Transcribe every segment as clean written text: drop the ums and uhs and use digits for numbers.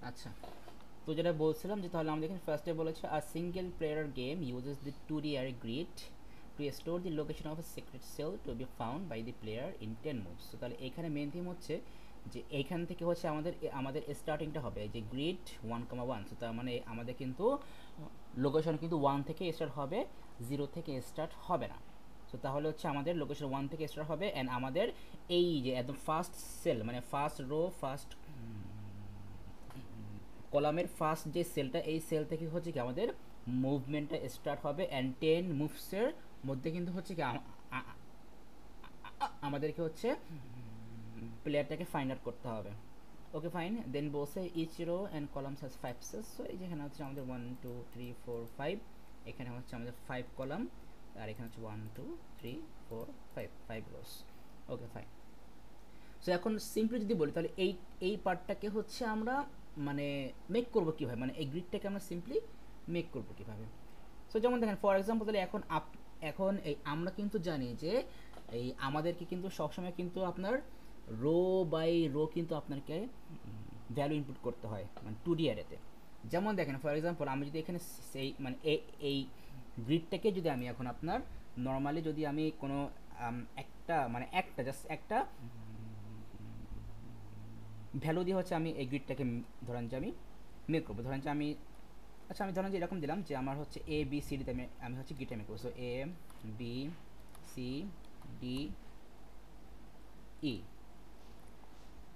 আচ্ছা, তো যেটা বলছিলাম যে তাহলে আমাদের এখানে ফার্স্টে বলেছে a single player game uses the 2D array grid to store the location of a secret cell to be found by the player in 10 moves. তো তাহলে এখানে মেন থিম হচ্ছে যে এইখান থেকে হচ্ছে আমাদের স্টার্টিংটা হবে যে গ্রিড 1,1। তো তার মানে আমাদের কিন্তু লোকেশন কিন্তু 1 থেকে স্টার্ট হবে, 0 থেকে স্টার্ট হবে না। তো তাহলে হচ্ছে আমাদের লোকেশন 1 থেকে স্টার্ট হবে অ্যান্ড আমাদের এই যে একদম ফার্স্ট সেল মানে ফার্স্ট রো ফার্স্ট কলামের ফার্স্ট যে সেলটা, এই সেল থেকে হচ্ছে কি আমাদের মুভমেন্টটা স্টার্ট হবে অ্যান্ড 10 মুভসের মধ্যে কিন্তু হচ্ছে কি আমাদেরকে হচ্ছে প্লেয়ারটাকে ফাইন্ড আউট করতে হবে। ওকে ফাইন, দেন বলছে each row and columns has 5 cells. So এই যেখানে হচ্ছে আমাদের 1 2 3 4 5, এখানে হচ্ছে আমাদের 5 কলাম, আর এখানে হচ্ছে 1 2 3 4 5 5 রোস। Okay fine. সো এখন সিম্পলি যদি বলি তাহলে এই পার্টটাকে হচ্ছে আমরা মানে মেক করবো কীভাবে, মানে এই গ্রিডটাকে আমরা সিম্পলি মেক করবো কীভাবে। সো যেমন দেখেন ফর এক্সাম্পল তাহলে এখন এই আমরা কিন্তু জানি যে এই আমাদেরকে কিন্তু সবসময় কিন্তু আপনার রো বাই রো কিন্তু আপনাকে ভ্যালু ইনপুট করতে হয় মানে 2D অ্যারেতে। যেমন দেখেন ফর এক্সাম্পল আমি যদি এখানে সেই মানে এই গ্রিডটাকে যদি আমি এখন আপনার নর্মালি যদি আমি কোনো একটা জাস্ট একটা ভ্যালু দিয়ে হচ্ছে আমি এই গ্রিডটাকে ধরেন যে আমি মেক করবো, ধরেন যে আমি আচ্ছা আমি ধরেন যে এরকম দিলাম যে আমার হচ্ছে এ বি সি ডিতে আমি হচ্ছে গ্রিডটা মেক করবো। So A B C D E,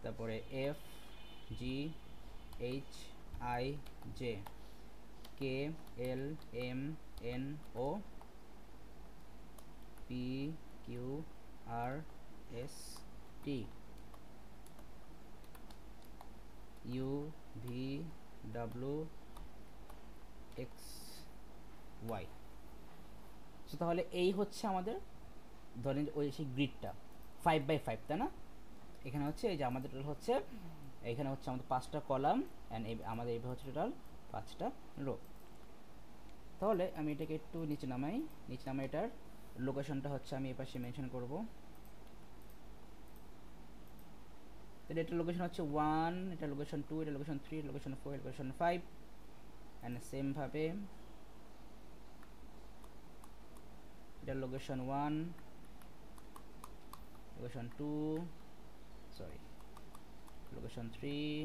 তারপরে F G H I J K L M N O P Q R S T U V W X Y. So তাহলে এই হচ্ছে আমাদের ধরেন ওই সেই গ্রিডটা 5x5, তাই না? এখানে হচ্ছে এই যে আমাদের টোটাল হচ্ছে এখানে হচ্ছে আমাদের 5টা কলাম অ্যান্ড আমাদের এইভাবে হচ্ছে টোটাল 5টা রো। তাহলে আমি এটাকে একটু নিচে নামাই এটার লোকেশনটা হচ্ছে আমি এই পাশে মেনশন করবো। এটার লোকেশন হচ্ছে 1, এটা লোকেশন 2, এটা location 3, location 4, location 5 and same ভাবে এটার location 1, location 2, sorry location 3,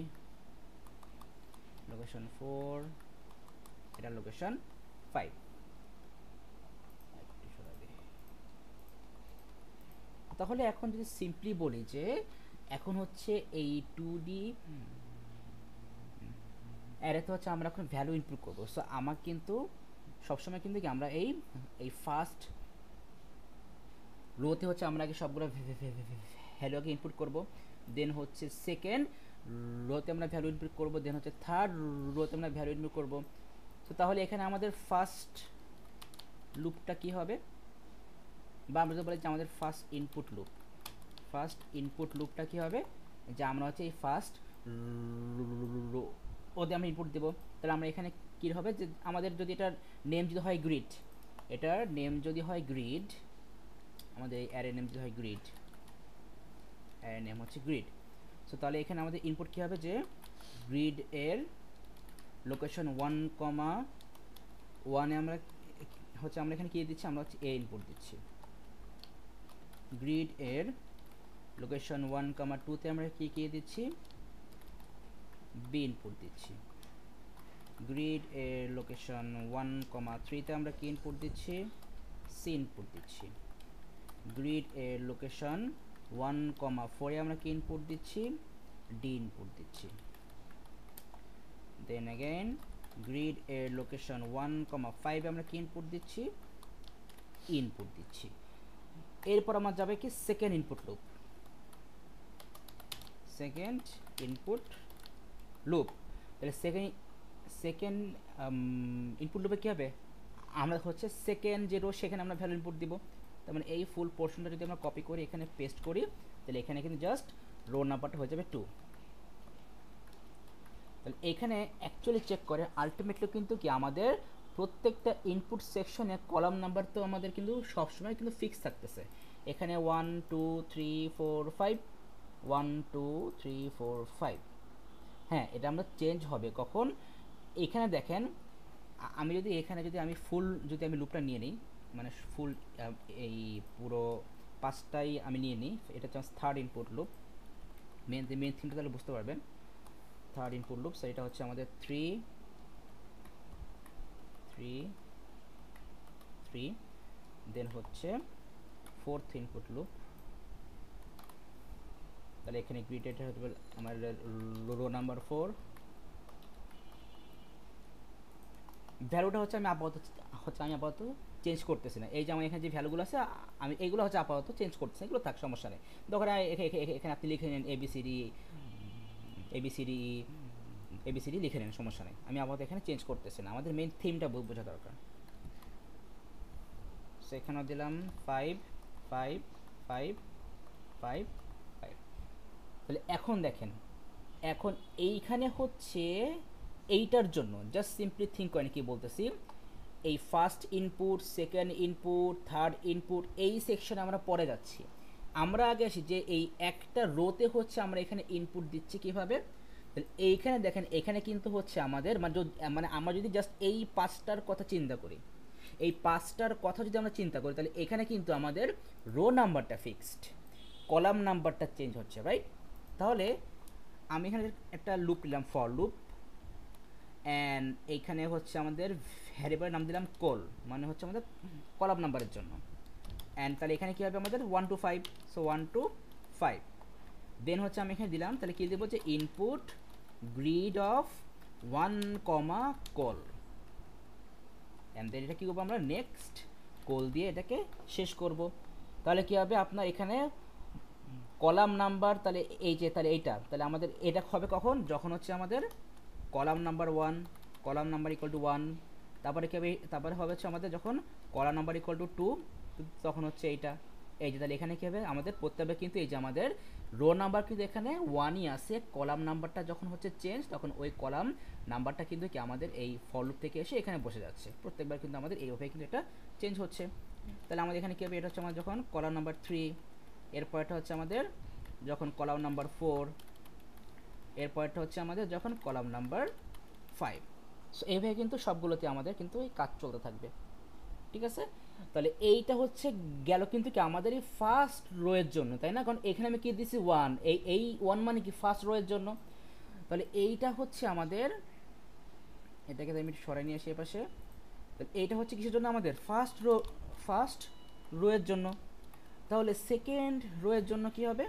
location 4, এটা লোকেশন 5। তাহলে এখন যদি সিম্পলি বলি যে এখন হচ্ছে এই 2D অ্যারেতে হচ্ছে আমরা এখন ভ্যালু ইনপুট করবো। সো আমার কিন্তু সবসময় কিন্তু কি আমরা এই ফার্স্ট রোতে হচ্ছে আমরা আগে সবগুলো ভ্যালুকে ইনপুট করব, দেন হচ্ছে সেকেন্ড রোতে আমরা ভ্যালু ইনপুট করব, দেন হচ্ছে থার্ড রোতে আমরা ভ্যালু ইনপুট করব। তো তাহলে এখানে আমাদের ফার্স্ট লুপটা কি হবে, বা আমরা যদি বলি যে আমাদের ফার্স্ট ইনপুট লুপটা কি হবে, যে আমরা হচ্ছে এই ফার্স্ট ওতে আমরা ইনপুট দেবো। তাহলে আমরা এখানে কী হবে যে আমাদের যদি এটার নেম যদি হয় গ্রিড, এটার নেম যদি হয় গ্রিড, আমাদের এই অ্যারে নেম যদি হয় গ্রিড, অ্যারে নেম হচ্ছে গ্রিড। সো তাহলে এখানে আমাদের ইনপুট কী হবে যে গ্রিড এর লোকেশন 1,1 এ আমরা হচ্ছে আমরা এখানে কী দিচ্ছি, আমরা হচ্ছে এ ইনপুট দিচ্ছি। গ্রিড এর লোকেশন 1,2 তে আমরা কী দিচ্ছি, বি ইনপুট দিচ্ছি। গ্রিড এর লোকেশন 1,3 তে আমরা কি ইনপুট দিচ্ছি, সি ইনপুট দিচ্ছি। গ্রিড এর লোকেশন 1,4 এ আমরা কি ইনপুট দিচ্ছি, ডি ইনপুট দিচ্ছি। দেন अगेन গ্রিড এর লোকেশন 1,5 এ আমরা কি ইনপুট দিচ্ছি, ইনপুট দিচ্ছি। এরপর আমরা যাবে কি সেকেন্ড ইনপুট লুপ। তাহলে সেকেন্ড ইনপুট লুপে কী হবে, আমরা হচ্ছে সেকেন্ড যে রো সেখানে আমরা ভ্যালু ইনপুট দিব। তার মানে এই ফুল পোর্শনটা যদি আমরা কপি করি এখানে পেস্ট করি, তাহলে এখানে কিন্তু জাস্ট রো নাম্বারটা হয়ে যাবে 2। তাহলে এখানে অ্যাকচুয়ালি চেক করে আলটিমেটলি কিন্তু কি আমাদের প্রত্যেকটা ইনপুট সেকশনে কলাম নাম্বার তো আমাদের কিন্তু সবসময় কিন্তু ফিক্স থাকতেছে। এখানে 1 2 3 4 5, 1 2 3 4 5, হ্যাঁ, এটা আমরা চেঞ্জ হবে কখন, এখানে দেখেন আমি যদি এখানে যদি আমি ফুল যদি আমি লুপটা নিয়ে নিই, মানে ফুল এই পুরো পাঁচটাই আমি নিয়ে নিই, এটা হচ্ছে থার্ড ইনপুট লুপ। মেন থিমটা তাহলে বুঝতে পারবেন। থার্ড ইনপুট লুপ, সেটা হচ্ছে আমাদের 3 3 3, দেন হচ্ছে ফোর্থ ইনপুট লুপ, তাহলে এখানে গ্রিডেড হতে পারে আমার রো নাম্বার 4। ভ্যালুটা হচ্ছে আমি আপাতত চেঞ্জ করতেছি না, এই যে আমার এখানে যে ভ্যালুগুলো আছে আমি এইগুলো হচ্ছে আপাতত চেঞ্জ করতেছি, এগুলো থাক, সমস্যা নেই। ধরেন এখানে আপনি লিখে নেন এবিসিডি এবিসিডি এবিসিডি লিখে নেন, সমস্যা নেই, আমি আপাতত এখানে চেঞ্জ করতেছি না, আমাদের মেইন থিমটা বোঝা দরকার। সেখানে দিলাম 5 5 5 5 5। তাহলে এখন দেখেন, এখন এইখানে হচ্ছে এইটার জন্য জাস্ট সিম্পলি থিঙ্ক করেন কি বলতেছি, এই first input, second input, third input, এই সেকশনে আমরা পরে যাচ্ছি। আমরা আগে আসি যে এই একটা রোতে হচ্ছে আমরা এখানে ইনপুট দিচ্ছি কিভাবে। তাহলে এইখানে দেখেন, এখানে কিন্তু হচ্ছে আমাদের মানে আমরা যদি জাস্ট এই পাঁচটার কথা চিন্তা করি, এই পাঁচটার কথা যদি আমরা চিন্তা করি, তাহলে এখানে কিন্তু আমাদের রো নাম্বারটা ফিক্সড, কলাম নাম্বারটা চেঞ্জ হচ্ছে, রাইট? তাহলে আমি এখানে একটা লুপ নিলাম, ফর লুপ, অ্যান্ড এইখানে হচ্ছে আমাদের ভ্যারিয়েবলের নাম দিলাম কল, মানে হচ্ছে আমাদের কলাম নাম্বারের জন্য। অ্যান্ড তাহলে এখানে কী হবে আমাদের 1 to 5, সো 1 to 5। দেন হচ্ছে আমি এখানে দিলাম, তাহলে কী দেবো যে input grid of 1, col, and then এটা কী করবো আমরা নেক্সট কল দিয়ে এটাকে শেষ করব। তাহলে কী হবে আপনার এখানে কলাম নাম্বার, তাহলে এই যে তাহলে এইটা, তাহলে আমাদের এটা হবে কখন, যখন হচ্ছে আমাদের column number 1, column number equal to 1, তারপরে কী হবে, তারপরে হবে হচ্ছে আমাদের যখন কলাম নাম্বার ইকুয়াল টু 2, তখন হচ্ছে এইটা, এই যে তাহলে এখানে কী হবে আমাদের পড়তে হবে কিন্তু এই যে আমাদের রো নাম্বার কিন্তু এখানে 1ই আসে, কলাম নাম্বারটা যখন হচ্ছে চেঞ্জ, তখন ওই কলাম নাম্বারটা কিন্তু কি আমাদের এই ফর লুপ থেকে এসে এখানে বসে যাচ্ছে, প্রত্যেকবার কিন্তু আমাদের এইভাবে কিন্তু এটা চেঞ্জ হচ্ছে। তাহলে আমাদের এখানে কী হবে, এটা হচ্ছে আমাদের যখন কলাম নাম্বার 3, এরপরটা হচ্ছে আমাদের যখন কলাম নাম্বার 4, এরপরটা হচ্ছে আমাদের যখন কলাম নাম্বার 5। সো এইভাবে কিন্তু সবগুলোতে আমাদের কিন্তু এই কাজ চলতে থাকবে, ঠিক আছে? তাহলে এইটা হচ্ছে গেল কিন্তু কি আমাদের এই ফার্স্ট রো এর জন্য, তাই না? কারণ এখানে আমি কি দিছি 1, এই 1 মানে কি ফার্স্ট রো এর জন্য। তাহলে এইটা হচ্ছে আমাদের, এটাকে আমি একটু সরাই নিয়ে আসি এপাশে, তাহলে এইটা হচ্ছে কিসের জন্য আমাদের ফার্স্ট রো এর জন্য। তাহলে সেকেন্ড রো এর জন্য কি হবে,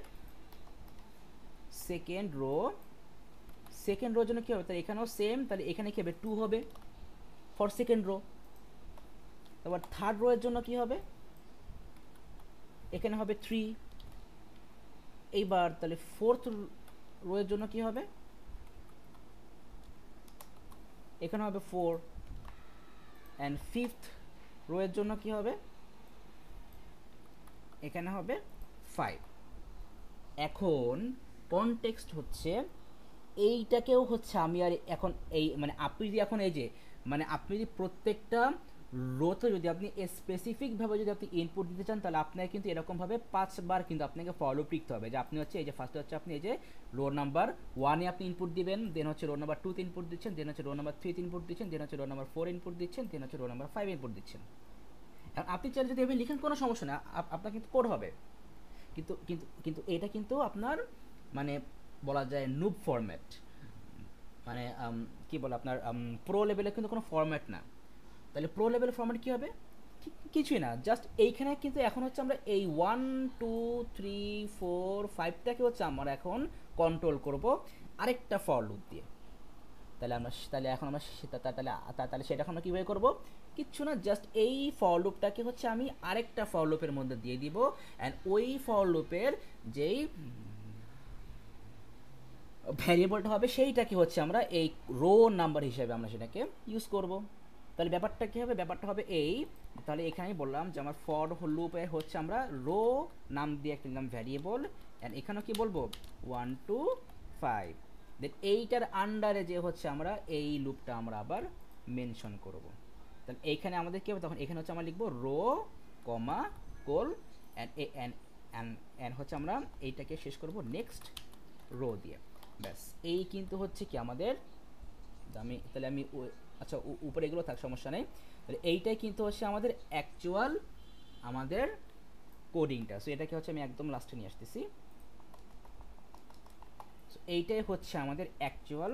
সেকেন্ড রোর জন্য কী হবে, তাহলে এখানেও সেম, তাহলে এখানে কী হবে 2 হবে ফর সেকেন্ড রো। তারপর থার্ড রো এর জন্য কি হবে, এখানে হবে 3। এইবার তাহলে ফোর্থ রো এর জন্য কি হবে, এখানে হবে 4, অ্যান্ড ফিফথ রো এর জন্য কি হবে, এখানে হবে 5। এখন কনটেক্সট হচ্ছে এইটাকেও হচ্ছে আমি আর এখন এই মানে আপনি যদি এখন এই যে মানে আপনি যদি প্রত্যেকটা রোতে যদি আপনি স্পেসিফিকভাবে যদি আপনি ইনপুট দিতে চান, তাহলে আপনাকে কিন্তু এরকমভাবে 5বার কিন্তু আপনাকে ফলো লিখতে হবে, যে আপনি হচ্ছে এই যে ফার্স্টে হচ্ছে আপনি এই যে রো নাম্বার 1-এ আপনি ইনপুট দিবেন, দেন হচ্ছে রো নাম্বার 2-তে ইনপুট দিচ্ছেন, দেন হচ্ছে রো নাম্বার 3-তে ইনপুট দিচ্ছেন, দেন হচ্ছে রো নাম্বার 4 ইনপুট দিচ্ছেন, দেন হচ্ছে রো নাম্বার 5 ইনপুট দিচ্ছেন। এখন আপনি চাইলে যদি এভাবে লিখেন কোনো সমস্যা না, আপনার কিন্তু কোড হবে, কিন্তু কিন্তু কিন্তু এটা কিন্তু আপনার মানে বলা যায় নুব ফরম্যাট, মানে কি বলে আপনার প্রো লেভেলের কিন্তু কোনো ফরম্যাট না। তাহলে প্রো লেভেল ফরম্যাট কী হবে, কিছুই না, জাস্ট এইখানে কিন্তু এখন হচ্ছে আমরা এই 1 2 3 4 5টাকে হচ্ছে আমরা এখন কন্ট্রোল করব আরেকটা ফর লুপ দিয়ে। তাহলে এখন আমরা তাহলে সেটা এখন আমরা কীভাবে করবো, কিচ্ছু না, জাস্ট এই ফর লুপটাকে হচ্ছে আমি আরেকটা ফর লুপের মধ্যে দিয়ে দিব, অ্যান্ড ওই ফর লুপের যেই ভ্যারিয়েবলটা হবে সেইটাকে হচ্ছে আমরা এই রো নাম্বার হিসেবে আমরা সেটাকে ইউজ করব। তাহলে ব্যাপারটা কী হবে, ব্যাপারটা হবে এই, তাহলে এখানে আমি বললাম যে আমার ফর লুপে হচ্ছে আমরা রো নাম দিয়ে একটা নিলাম ভ্যারিয়েবল, অ্যান্ড এখানেও কি বলবো 1 to 5, দেন এইটার আন্ডারে যে হচ্ছে আমরা এই লুপটা আমরা আবার মেনশন করব। তাহলে এইখানে আমাদের কী হবে, তখন এখানে হচ্ছে আমরা লিখবো রো কমা কোল, অ্যান্ড হচ্ছে আমরা এইটাকে শেষ করব নেক্সট রো দিয়ে। ব্যাস এই কিন্তু হচ্ছে কি আমাদের, তাহলে আমি আচ্ছা উপরে এগুলো থাক, সমস্যা নেই। তাহলে এইটাই কিন্তু হচ্ছে আমাদের অ্যাকচুয়াল আমাদের কোডিংটা। সো এটাকে হচ্ছে আমি একদম লাস্টে নিয়ে আসতেছি। সো এইটাই হচ্ছে আমাদের অ্যাকচুয়াল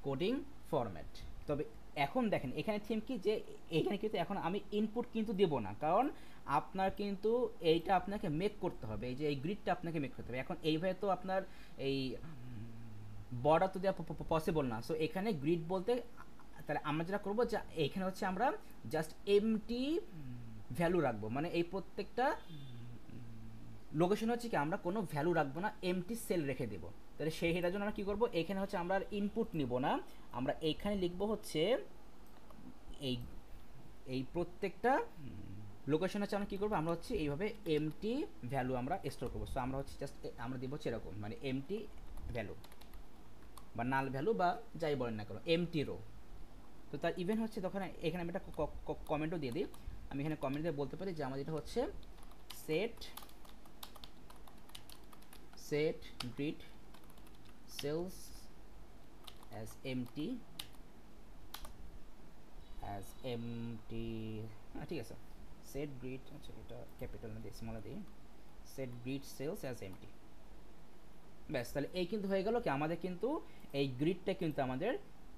কোডিং ফরম্যাট। তবে এখন দেখেন এখানে থিম কি, যে এখানে কিন্তু এখন আমি ইনপুট কিন্তু দেব না, কারণ আপনার কিন্তু এইটা আপনাকে মেক করতে হবে, এই যে এই গ্রিডটা আপনাকে মেক করতে হবে। এখন এইভাবে তো আপনার এই বর্ডার তো দেওয়া পসিবল না। সো এখানে গ্রিড বলতে তাহলে আমরা যেটা করবো, যে এখানে হচ্ছে আমরা জাস্ট এমটি ভ্যালু রাখবো, মানে এই প্রত্যেকটা লোকেশন হচ্ছে কি আমরা কোনো ভ্যালু রাখবো না, এমটি সেল রেখে দেবো। তাহলে সেইটার জন্য আমরা কী করবো, এখানে হচ্ছে আমরা ইনপুট নিব না, আমরা এইখানে লিখবো হচ্ছে এই এই প্রত্যেকটা লোকেশন হচ্ছে আমরা কী করবো, আমরা হচ্ছে এইভাবে এমটি ভ্যালু আমরা স্টোর করবো। সো আমরা হচ্ছে জাস্ট আমরা দিব হচ্ছে এরকম, মানে এমটি ভ্যালু বা নাল ভ্যালু বা যাই বলেন না কেন, এমটি রো। তো তার ইভেন্ট হচ্ছে তখন এখানে আমি একটা কমেন্টও দিয়ে দিই। আমি এখানে কমেন্ট দিয়ে বলতে পারি যে আমাদের এটা হচ্ছে set grid cells as empty ঠিক আছে, সেট গ্রিড, আচ্ছা এটা ক্যাপিটাল না দিয়ে স্মল দিই, set grid cells as empty. ব্যাস তাহলে এই কিন্তু হয়ে গেল কি আমাদের কিন্তু এই গ্রিডটা কিন্তু আমাদের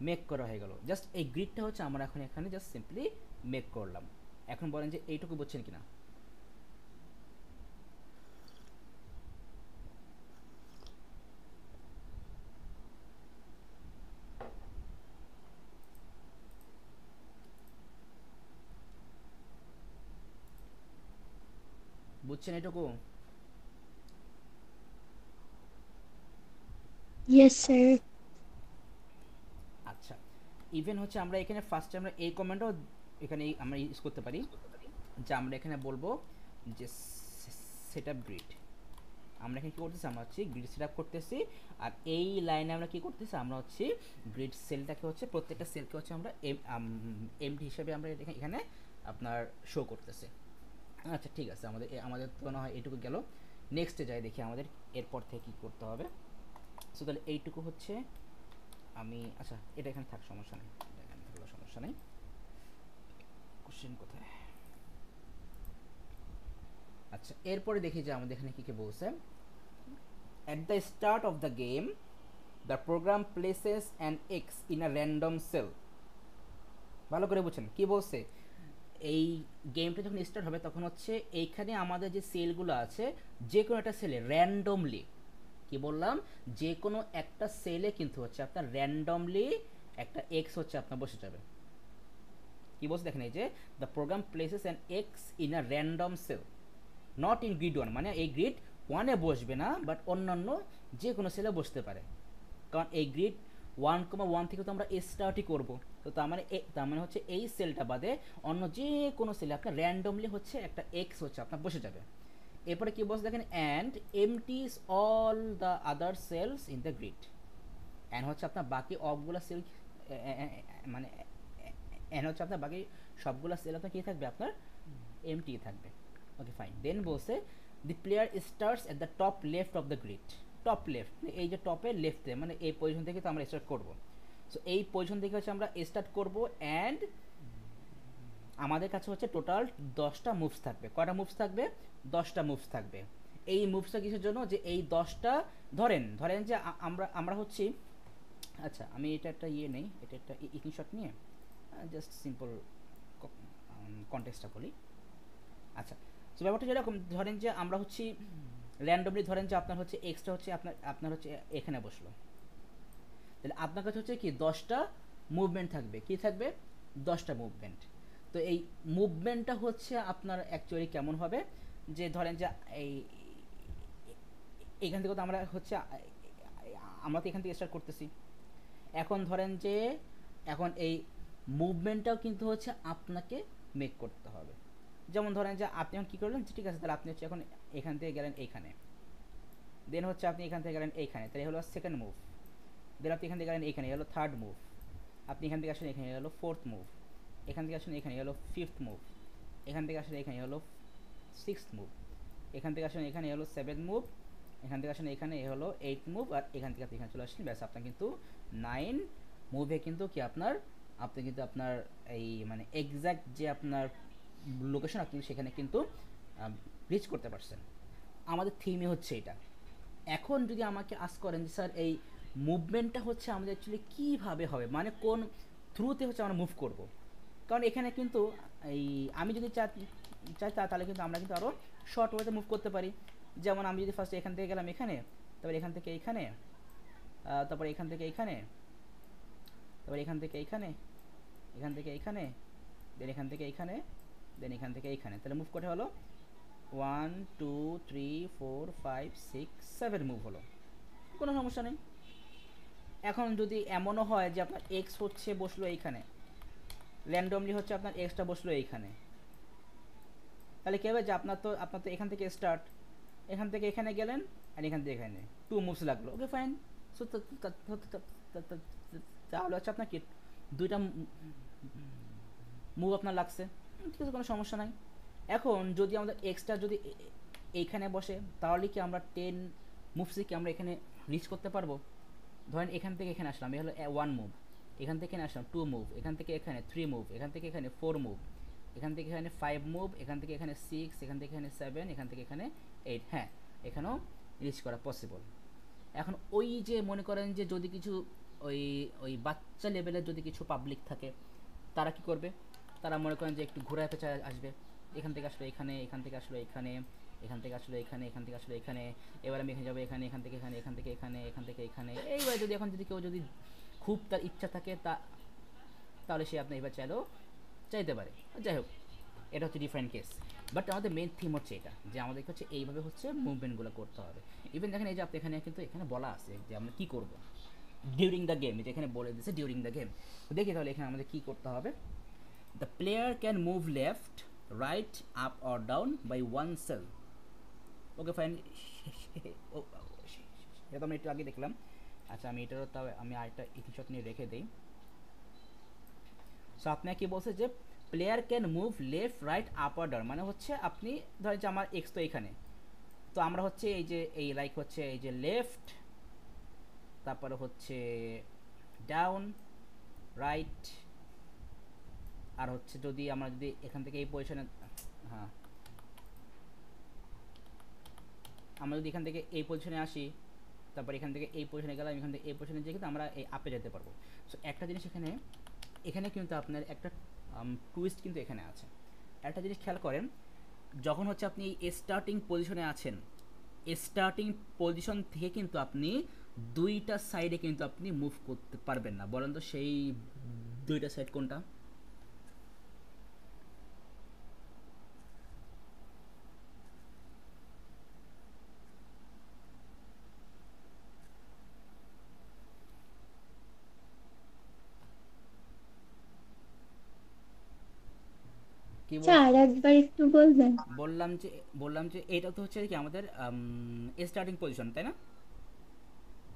মেক করা হয়ে গেল। জাস্ট এই গ্রিডটা হচ্ছে আমরা এখন এখানে জাস্ট সিম্পলি মেক করলাম। এখন বলেন যে এইটুকু বুঝছেন কিনা? বুঝছেন এটুকু? Yes, sir. আচ্ছা, ইভেন হচ্ছে আমরা এখানে ফার্স্টে আমরা এই কমেন্টও এখানে আমরা ইউজ করতে পারি, যে আমরা এখানে বলবো যে সেট আপ গ্রিড। আমরা এখানে কী করতেছি, আমরা হচ্ছে গ্রিড সেট আপ করতেছি, আর এই লাইনে আমরা কী করতেছি, আমরা হচ্ছে গ্রিড সেলটাকে হচ্ছে প্রত্যেকটা সেলকে হচ্ছে আমরা এমটি হিসাবে আমরা এখানে আপনার শো করতেছে। আচ্ছা ঠিক আছে, আমাদের তো মনে হয় এইটুকু গেল। নেক্সটে যাই দেখি আমাদের এরপর থেকে কী করতে হবে। সো তাহলে এইটুকু হচ্ছে আমি, আচ্ছা এটা এখানে থাক, সমস্যা নেই, এখানে থাকলে সমস্যা নেই। কোশ্চেন কোথায়? আচ্ছা এরপরে দেখি যে আমাদের এখানে কী কী বলছে। At the start of the game the program places an X in a random cell. ভালো করে বুঝছেন কি বলছে, এই গেমটা যখন স্টার্ট হবে তখন হচ্ছে এইখানে আমাদের যে সেলগুলো আছে, যে কোনো একটা সেলে র্যান্ডমলি, কি বললাম, যে কোনো একটা সেলে কিন্তু হচ্ছে আপনার র্যান্ডমলি একটা এক্স হচ্ছে আপনার বসে যাবে। কি বলছে দেখেন, এই যে the program places an X in a random cell not in grid one, মানে এই গ্রিড ওয়ানে বসবে না, বাট অন্যান্য যে কোনো সেলে বসতে পারে, কারণ এই গ্রিড 1,1 থেকে তো আমরা স্টার্টই করবো। তো তার মানে হচ্ছে এই সেলটা বাদে অন্য যে কোনো সেলে আপনার র্যান্ডমলি হচ্ছে একটা এক্স হচ্ছে আপনার বসে যাবে। এরপরে কি বলছে দেখেন, and empties all the other cells in the grid. And হচ্ছে আপনার বাকি অফগুলো সেল, মানে অ্যান্ড হচ্ছে আপনার বাকি সবগুলো সেল আপনার কী থাকবে, আপনার এমটি থাকবে। ওকে ফাইন। দেন বলছে the player starts at the top left of the grid. Top left, এই যে টপের লেফটে, মানে এই পজিশন থেকে তো আমরা স্টার্ট করবো। সো এই পজিশন থেকে হচ্ছে আমরা স্টার্ট করবো, অ্যান্ড আমাদের কাছে হচ্ছে টোটাল 10টা মুভস থাকবে। কয়টা মুভস থাকবে? 10টা মুভস থাকবে। এই মুভসটা কিসের জন্য, যে এই 10টা ধরেন ধরেন যে আমরা আমরা হচ্ছি, আচ্ছা আমি এটা একটা ইয়ে নেই, এটা একটা স্ক্রিনশট নিয়ে জাস্ট সিম্পল কন্টেক্সটটা বলি। আচ্ছা, সো ব্যাপারটা যেরকম, ধরেন যে আমরা হচ্ছি র্যান্ডমলি, ধরেন যে আপনার হচ্ছে এক্সট্রা হচ্ছে আপনার আপনার হচ্ছে এখানে বসলো, তাহলে আপনার কাছে হচ্ছে কি 10টা মুভমেন্ট থাকবে। কি থাকবে? 10টা মুভমেন্ট। তো এই মুভমেন্টটা হচ্ছে আপনার অ্যাকচুয়ালি কেমন হবে, যে ধরেন যে এই এখান থেকে তো আমরা হচ্ছে আমরা তো এখান থেকে স্টার্ট করতেছি। এখন ধরেন যে এখন এই মুভমেন্টটাও কিন্তু হচ্ছে আপনাকে মেক করতে হবে। যেমন ধরেন যে আপনি এখন কী করলেন, ঠিক আছে তাহলে আপনি হচ্ছে এখন এখান থেকে গেলেন এইখানে, দেন হচ্ছে আপনি এখান থেকে গেলেন এইখানে, তাহলে হলো সেকেন্ড মুভ। দেন আপনি এখান থেকে গেলেন এইখানে, হলো থার্ড মুভ। আপনি এখান থেকে আসেন এখানে, হলো ফোর্থ মুভ। এখান থেকে আসেন এখানে, হলো ফিফথ মুভ। এখান থেকে আসেন এখানে, হলো সিক্সথ মুভ। এখান থেকে আসেন এখানে, হলো সেভেন্থ মুভ। এখান থেকে আসেন এখানে, এ হলো 8 মুভ, আর এখান থেকে আপনি এখানে চলে আসেন, ব্যাস আপনার কিন্তু 9 মুভে কিন্তু কি আপনার, আপনি কিন্তু আপনার এই মানে এক্স্যাক্ট যে আপনার লোকেশন আপনি সেখানে কিন্তু রিচ করতে পারছেন। আমাদের থিমই হচ্ছে এটা। এখন যদি আমাকে আস্ক করেন যে স্যার এই মুভমেন্টটা হচ্ছে আমাদের অ্যাকচুয়ালি কীভাবে হবে, মানে কোন থ্রুতে হচ্ছে আমরা মুভ করব, কারণ এখানে কিন্তু এই আমি যদি চাই তাহলে কিন্তু আমরা কিন্তু আরও শর্ট ওয়েতে মুভ করতে পারি। যেমন আমি যদি ফার্স্ট এখান থেকে গেলাম এখানে, তারপর এখান থেকে এইখানে, তারপর এখান থেকে এইখানে, তারপর এখান থেকে এইখানে, এখান থেকে এইখানে, দেন এখান থেকে এইখানে, দেন এখান থেকে এইখানে, তাহলে মুভ কটা হলো 1 2 3 4 5 6 7 মুভ হলো, কোনো সমস্যা নেই। এখন যদি এমনও হয় যে আপনার এক্স হচ্ছে বসলো এইখানে, র্যান্ডমলি হচ্ছে আপনার এক্সটা বসলো এইখানে, তাহলে কী হবে যে আপনার তো এখান থেকে স্টার্ট, এখান থেকে এখানে গেলেন, আর এখান থেকে এখানে 2 মুভস লাগলো, ওকে ফাইন। সো তাহলে হচ্ছে আপনার কি 2টা মুভ আপনার লাগছে, ঠিক আছে, কোনো সমস্যা নাই। এখন যদি আমাদের এক্সট্রা যদি এইখানে বসে, তাহলে কি আমরা 10 মুভসে কি আমরা এখানে রিচ করতে পারবো? ধরেন এখান থেকে এখানে আসলাম, এ হলো 1 মুভ, এখান থেকে এখানে আসলাম 2 মুভ, এখান থেকে এখানে 3 মুভ, এখান থেকে এখানে 4 মুভ, এখান থেকে এখানে 5 মুভ, এখান থেকে এখানে 6, এখান থেকে এখানে 7, এখান থেকে এখানে 8, হ্যাঁ এখানেও রিচ করা পসিবল। এখন ওই যে মনে করেন যে যদি কিছু ওই ওই বাচ্চা লেভেলের যদি কিছু পাবলিক থাকে, তারা কি করবে, তারা মনে করেন যে একটু ঘোরায় পেঁচা আসবে, এখান থেকে আসলো এখানে, এখান থেকে আসলো এখানে, এখান থেকে আসলো এখানে, এখান থেকে আসলো এখানে, এবার আমি এখানে যাবো এখানে, এখান থেকে এখানে, এখান থেকে এখানে, এখান থেকে এখানে, এইবার যদি এখন যদি কেউ যদি খুব তার ইচ্ছা থাকে তাহলে সে আপনি এবার চাইলেও চাইতে পারে। যাই হোক, এটা হচ্ছে ডিফারেন্ট কেস, বাট আমাদের মেন থিম হচ্ছে এটা যে আমাদেরকে হচ্ছে এইভাবে হচ্ছে মুভমেন্টগুলো করতে হবে। ইভেন দেখেন এই যে আপনি এখানে কিন্তু এখানে বলা আছে যে আমরা কী করবো ডিউরিং দ্য গেম, এটা এখানে বলে দিচ্ছে ডিউরিং দ্য গেম। দেখি তাহলে এখানে আমাদের কী করতে হবে। The player can move left right up or down by 1 cell, okay fine. এটা তো আমি একটু আগে দেখলাম। আচ্ছা আমি এটারও তাও আমি আরেকটা ইতিশত নিয়ে রেখে দিই। সো আপনার কি বলছে যে player can move left right up or down, মানে হচ্ছে আপনি ধরেন যে আমার এক্স তো এখানে, তো আমরা হচ্ছে এই যে এই লাইক হচ্ছে এই যে লেফট, তারপরে হচ্ছে ডাউন, রাইট, আর হচ্ছে যদি আমরা যদি এখান থেকে এই পজিশনে, হ্যাঁ আমরা যদি এখান থেকে এই পজিশনে আসি, তারপর এখান থেকে এই পজিশনে গেলাম, এখান থেকে এই পজিশনে যেয়ে কিন্তু আমরা এই আপে যেতে পারবো। সো একটা জিনিস এখানে এখানে কিন্তু আপনার একটা টুইস্ট কিন্তু এখানে আছে। একটা জিনিস খেয়াল করেন, যখন হচ্ছে আপনি স্টার্টিং পজিশনে আছেন, স্টার্টিং পজিশন থেকে কিন্তু আপনি দুইটা সাইডে কিন্তু আপনি মুভ করতে পারবেন না। বলেন তো সেই দুইটা সাইড কোনটা? কি বল, স্যার একবার একটু বলবেন? বললাম যে এটা তো হচ্ছে কি আমাদের স্টার্টিং পজিশন, তাই না?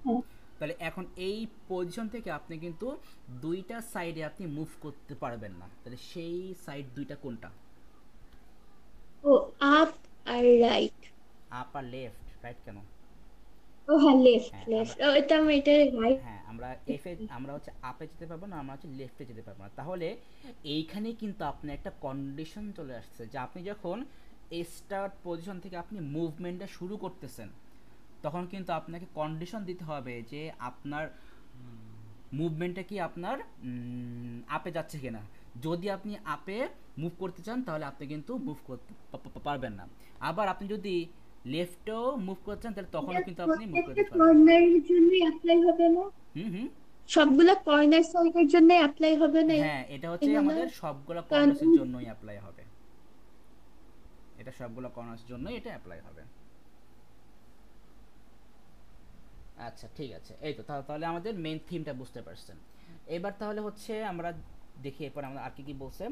হ্যাঁ। তাহলে এখন এই পজিশন থেকে আপনি কিন্তু দুইটা সাইডে আপনি মুভ করতে পারবেন না, তাহলে সেই সাইড দুইটা কোনটা? ও, আপ আর রাইট। আপ আর লেফট, রাইট কেন? ও হ্যাঁ, লেফট হ্যাঁ আমরা, লেফট, ও এটা আমি এটা রাইট। হ্যাঁ আমরা এফে আমরা হচ্ছে আপে যেতে পারবো না, আমরা হচ্ছে লেফটে যেতে পারবো না। তাহলে এইখানে কিন্তু আপনার একটা কন্ডিশন চলে আসছে যে আপনি যখন স্টার্ট পজিশন থেকে আপনি মুভমেন্টটা শুরু করতেছেন, তখন কিন্তু আপনাকে কন্ডিশন দিতে হবে যে আপনার মুভমেন্টটা কি আপনার আপে যাচ্ছে কিনা। যদি আপনি আপে মুভ করতে চান তাহলে আপনি কিন্তু মুভ করতে পারবেন না। আবার আপনি যদি লেফটেও মুভ করতে চান তাহলে তখনও এটা কিন্তু আপনি মুভ প্রত্যেকটা করতে পারবেন। কর্নারের জন্য অ্যাপ্লাই হবে না? হুম হুম। সবগুলা কর্নার সাইডের জন্য অ্যাপ্লাই হবে না হ্যাঁ এটা হচ্ছে এগুলা? আমাদের সবগুলো কারণ কর্নার্সের জন্যই অ্যাপ্লাই হবে, এটা সবগুলো কর্নার্সের জন্যই এটা অ্যাপ্লাই হবে। আচ্ছা ঠিক আছে, এই তো তাহলে আমাদের মেইন থিমটা বুঝতে পারছেন। এবার তাহলে হচ্ছে আমরা দেখি এরপর আমরা আর কি কি বলছে।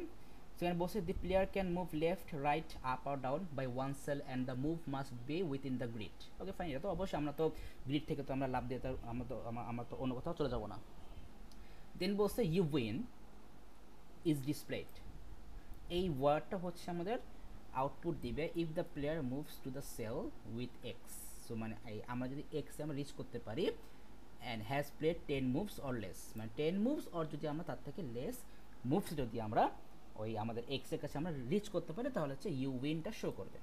সেখানে বলছে the player can move left right up আর down by 1 cell and the move must be within the grid. Okay fine, এটা তো অবশ্যই আমরা তো গ্রিড থেকে তো আমরা লাভ দিয়ে আমরা তো অন্য কোথাও চলে যাবো না। দেন বলছে ইউ উইন ইজ ডিসপ্লেড, এই ওয়ার্ডটা হচ্ছে আমাদের আউটপুট দিবে if the player moves to the cell with X. So so মানে আমরা যদি এক্স আমরা রিচ করতে পারি and has played 10 moves or less, মানে 10 মুভস অর যদি আমরা তার থেকে লেস মুভস যদি আমরা ওই আমাদের এক্স এর কাছে আমরা রিচ করতে পারি তাহলে হচ্ছে ইউ উইনটা শো করবে।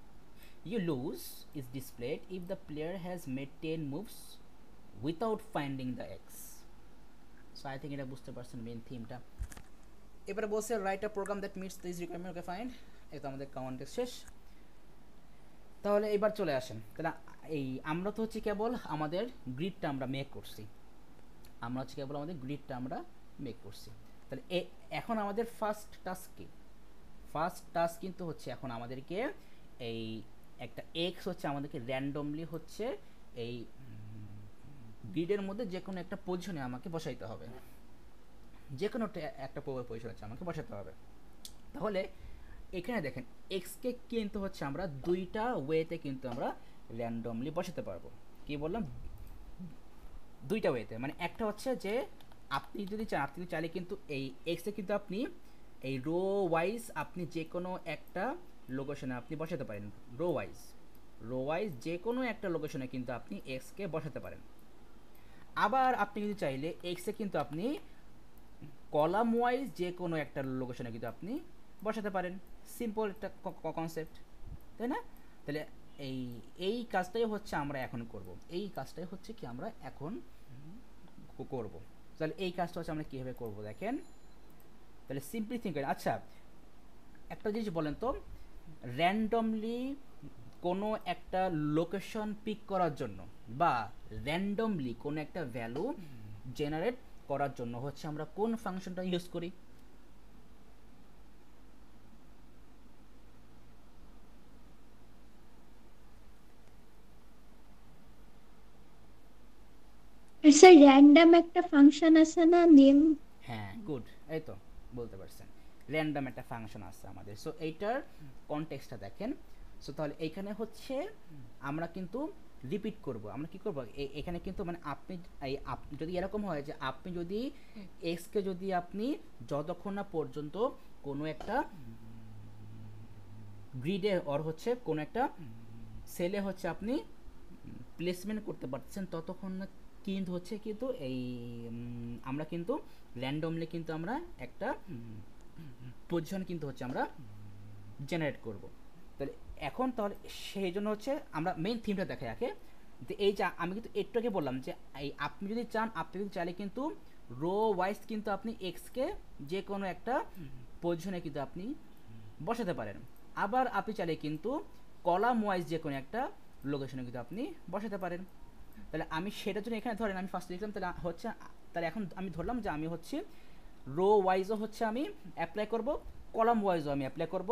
You lose is displayed if the player has made 10 moves without finding the X. So I think এটা বুঝতে পারছেন মেন থিমটা। এবারে বলছে write a program that meets this requirement, okay fine, এই তো আমাদের কমান্ডের শেষ। তাহলে এবার চলে আসেন, তাহলে এই আমরা তো হচ্ছে কেবল আমাদের গ্রিডটা আমরা মেক করছি, আমরা হচ্ছে কেবল আমাদের গ্রিডটা আমরা মেক করছি। তাহলে এখন আমাদের ফার্স্ট টাস্ক কি? ফার্স্ট টাস্ক কিন্তু হচ্ছে এখন আমাদেরকে এই একটা এক্স হচ্ছে আমাদেরকে র্যান্ডমলি হচ্ছে এই গ্রিডের মধ্যে যে কোনো একটা পজিশনে আমাকে বসাইতে হবে, যে কোনো একটা পজিশন হচ্ছে আমাকে বসাতে হবে। তাহলে এখানে দেখেন এক্সকে কিন্তু হচ্ছে আমরা দুইটা ওয়েতে কিন্তু আমরা র্যান্ডমলি বসাতে পারবো। কি বললাম? দুইটা ওয়েতে, মানে একটা হচ্ছে যে আপনি যদি চান, আপনি চাইলে কিন্তু এই এক্সে কিন্তু আপনি এই রো ওয়াইজ আপনি যে কোনো একটা লোকেশনে আপনি বসাতে পারেন, রো ওয়াইজ যে কোনো একটা লোকেশনে কিন্তু আপনি এক্সকে বসাতে পারেন। আবার আপনি যদি চাইলে এক্সে কিন্তু আপনি কলাম ওয়াইজ যে কোনো একটা লোকেশনে কিন্তু আপনি বসাতে পারেন। সিম্পল একটা কনসেপ্ট, তাই না? তাহলে এই কাজটাই হচ্ছে আমরা এখন করব, এই কাজটাই হচ্ছে কি আমরা এখন করব। তাহলে এই কাজটা হচ্ছে আমরা কীভাবে করব দেখেন। তাহলে সিম্পলি থিঙ্ক করেন। আচ্ছা একটা জিনিস বলেন তো, র্যান্ডমলি কোনো একটা লোকেশন পিক করার জন্য বা র্যান্ডমলি কোনো একটা ভ্যালু জেনারেট করার জন্য হচ্ছে আমরা কোন ফাংশনটা ইউজ করি? স্যার র্যান্ডম একটা ফাংশন আছে না, নেম? হ্যাঁ গুড, এই তো বলতে পারছেন, র্যান্ডম একটা ফাংশন আছে আমাদের। সো এইটার কনটেক্সটটা দেখেন। সো তাহলে এইখানে হচ্ছে আমরা কিন্তু রিপিট করব, আমরা কি করব এখানে কিন্তু মানে আপনি যদি এরকম হয় যে আপনি যদি এক্সকে যদি আপনি যতক্ষণ না পর্যন্ত কোনো একটা গ্রিডে অর হচ্ছে কোনো একটা সেলে হচ্ছে আপনি প্লেসমেন্ট করতে পারছেন ততক্ষণ না কিন্তু হচ্ছে কিন্তু এই আমরা কিন্তু র্যান্ডমলি কিন্তু আমরা একটা পজিশন কিন্তু হচ্ছে আমরা জেনারেট করব। তাহলে এখন তাহলে সেই জন্য হচ্ছে আমরা মেইন থিমটা দেখাই আগে। যে এই যে আমি কিন্তু একটু আগে বললাম যে এই আপনি যদি চান, আপনি যদি চাইলে কিন্তু রো ওয়াইজ কিন্তু আপনি এক্সকে যে কোনো একটা পজিশনে কিন্তু আপনি বসাতে পারেন। আবার আপনি চাইলে কিন্তু কলাম ওয়াইজ যে কোনো একটা লোকেশনে কিন্তু আপনি বসাতে পারেন। তাহলে আমি সেটার জন্য এখানে ধরেন আমি ফার্স্ট লিখলাম, তাহলে হচ্ছে তাহলে এখন আমি ধরলাম যে আমি হচ্ছে রো ওয়াইজও হচ্ছে আমি অ্যাপ্লাই করব, কলাম ওয়াইজও আমি অ্যাপ্লাই করব,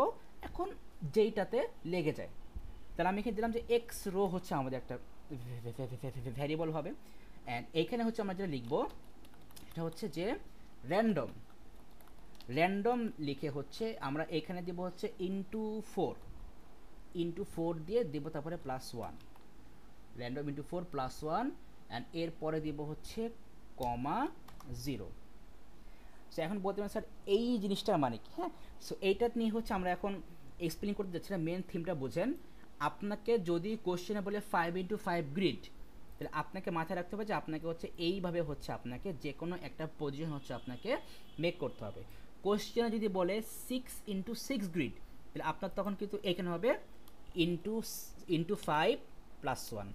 এখন যেইটাতে লেগে যায়। তাহলে আমি এখানে দিলাম যে এক্স রো হচ্ছে আমাদের একটা ভ্যারিয়েবল হবে। অ্যান্ড এইখানে হচ্ছে আমরা যেটা লিখবো সেটা হচ্ছে যে র্যান্ডম লিখে হচ্ছে আমরা এখানে দেবো হচ্ছে ইন্টু ফোর দিয়ে দেবো, তারপরে +1, র্যান্ডম ইন্টু 4 +1 অ্যান্ড এর পরে দিব হচ্ছে কমা 0। সো এখন বলতে পারেন স্যার এই জিনিসটা মানে কি? হ্যাঁ, সো এইটা নিয়ে হচ্ছে আমরা এখন এক্সপ্লেন করতে যাচ্ছি না, মেন থিমটা বোঝেন। আপনাকে যদি কোশ্চেনে বলে 5x5 গ্রিড, তাহলে আপনাকে মাথায় রাখতে হবে যে আপনাকে হচ্ছে এইভাবে হচ্ছে আপনাকে যে কোনো একটা পজিশন হচ্ছে আপনাকে মেক করতে হবে। কোশ্চেনে যদি বলে 6x6 গ্রিড, তাহলে আপনার তখন কিন্তু এখানে হবে ইন্টু 5 +1।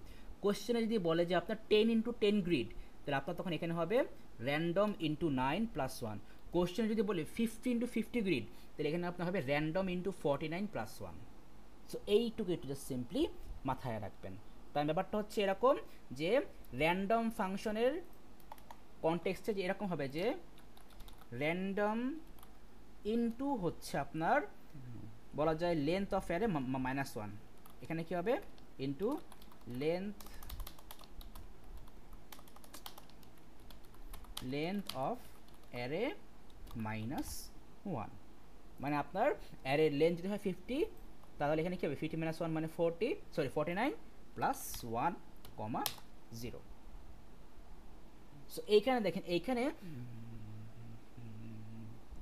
কোশ্চেনে যদি বলে যে আপনার 10x10 গ্রিড, তাহলে আপনার তখন এখানে হবে র্যান্ডম ইন্টু 9 +1। কোশ্চেনে যদি বলে 50x50 গ্রিড, তাহলে এখানে আপনার হবে র্যান্ডম ইন্টু 49 +1। সো এইটুকু একটু জাস্ট সিম্পলি মাথায় রাখবেন। তার ব্যাপারটা হচ্ছে এরকম যে র্যান্ডম ফাংশনের কনটেক্সটে যে এরকম হবে যে র্যান্ডম ইন্টু হচ্ছে আপনার বলা যায় লেন্থ অফ অ্যারে -1, এখানে কি হবে ইন্টু লেন্থ অফ অ্যারে -1, মানে আপনার অ্যারের লেন্থ যদি হয় 50, তাহলে এখানে কি হবে 50 - 1 মানে 49 +1, 0। সো এইখানে দেখেন, এইখানে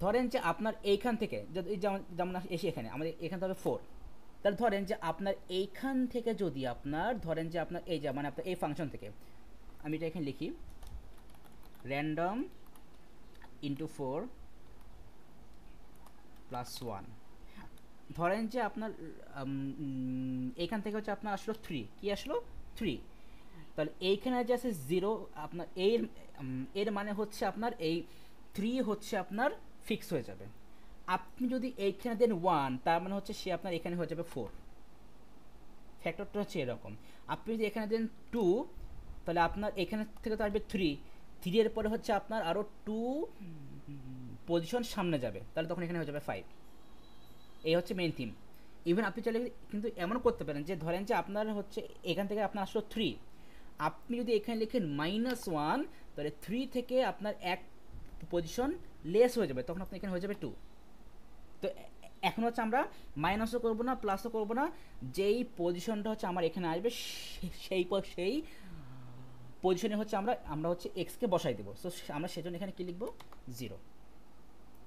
ধরেন যে আপনার এইখান থেকে যেমন এসে এখানে আমাদের এখান থেকে হবে 4, তাহলে ধরেন যে আপনার এইখান থেকে যদি আপনার ধরেন যে আপনার এই যে মানে আপনার এই ফাংশন থেকে আমি এটা এখানে লিখি র্যান্ডম ইন্টু 4 প্লাস 1, ধরেন যে আপনার এইখান থেকে হচ্ছে আপনার আসলো 3, কি আসলো 3, তাহলে এইখানে যে আছে 0 আপনার এর মানে হচ্ছে আপনার এই 3 হচ্ছে আপনার ফিক্স হয়ে যাবে। আপনি যদি এইখানে দেন 1 তার মানে হচ্ছে সে আপনার এখানে হয়ে যাবে 4, ফ্যাক্টরটা হচ্ছে এরকম। আপনি যদি এখানে দেন 2 তাহলে আপনার এখানে থেকে তো আসবে 3 এর পরে হচ্ছে আপনার আরও 2 পজিশন সামনে যাবে, তাহলে তখন এখানে হয়ে যাবে 5। এই হচ্ছে মেইন থিম। ইভেন আপনি চাইলে কিন্তু এমন করতে পারেন যে ধরেন যে আপনার হচ্ছে এখান থেকে আপনার আসলো 3, আপনি যদি এখানে লিখেন -1 তাহলে 3 থেকে আপনার এক পজিশন লেস হয়ে যাবে, তখন আপনার এখানে হয়ে যাবে 2। তো এখন হচ্ছে আমরা মাইনাসও করবো না প্লাসও করবো না, যেই পজিশনটা হচ্ছে আমার এখানে আসবে সেই পজিশনে হচ্ছে আমরা হচ্ছে এক্সকে বসাই দেবো। সো আমরা সেজন্য এখানে কি লিখবো 0।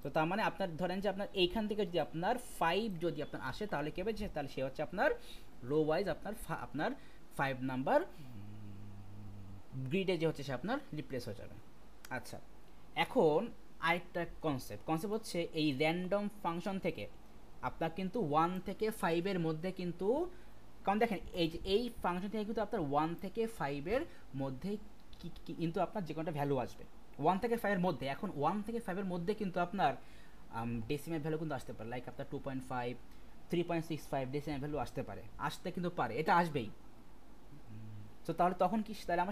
তো তার মানে আপনার ধরেন যে আপনার এইখান থেকে যদি আপনার 5 যদি আপনার আসে তাহলে কী হবে, তাহলে সে হচ্ছে আপনার রো ওয়াইজ আপনার 5 নাম্বার গ্রিডে যে হচ্ছে সে আপনার রিপ্লেস হয়ে যাবে। আচ্ছা, এখন আরেকটা কনসেপ্ট হচ্ছে এই র্যান্ডম ফাংশন থেকে আপনার কিন্তু 1 থেকে 5-এর মধ্যে কিন্তু, কারণ দেখেন এই ফাংশন থেকে কিন্তু আপনার 1 থেকে 5-এর মধ্যে কিন্তু আপনার যে কোনোটা ভ্যালু আসবে 1 থেকে 5-এর মধ্যে। এখন 1 থেকে 5-এর মধ্যে কিন্তু আপনার ডেসিমেল ভ্যালু কিন্তু আসতে পারে, লাইক আপনার 2.5 3.65 ডেসিমেল ভ্যালু আসতে কিন্তু পারে, এটা আসবেই। তো তাহলে তখন কি, তাহলে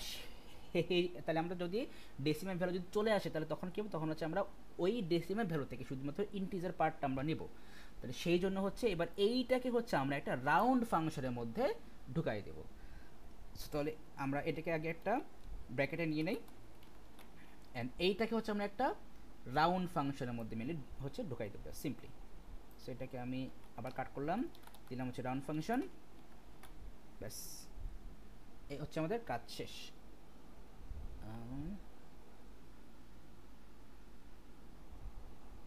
আমরা যদি ডেসিমেল ভ্যালু যদি চলে আসে তাহলে তখন কি হবে, তখন হচ্ছে আমরা ওই ডেসিমেল ভ্যালু থেকে শুধুমাত্র ইন্টিজার পার্টটা আমরা নেব। তাহলে সেই জন্য হচ্ছে এবার এইটাকে হচ্ছে আমরা একটা রাউন্ড ফাংশনের মধ্যে ঢুকাই দেব। তাহলে আমরা এটাকে আগে একটা ব্র্যাকেটে নিয়ে নেই, অ্যান্ড এইটাকে হচ্ছে আমরা একটা রাউন্ড ফাংশনের মধ্যে মেনে হচ্ছে ঢুকাই দেবো সিম্পলি। সো এটাকে আমি আবার কাট করলাম, দিলাম হচ্ছে রাউন্ড ফাংশন, ব্যাস এই হচ্ছে আমাদের কাজ শেষ।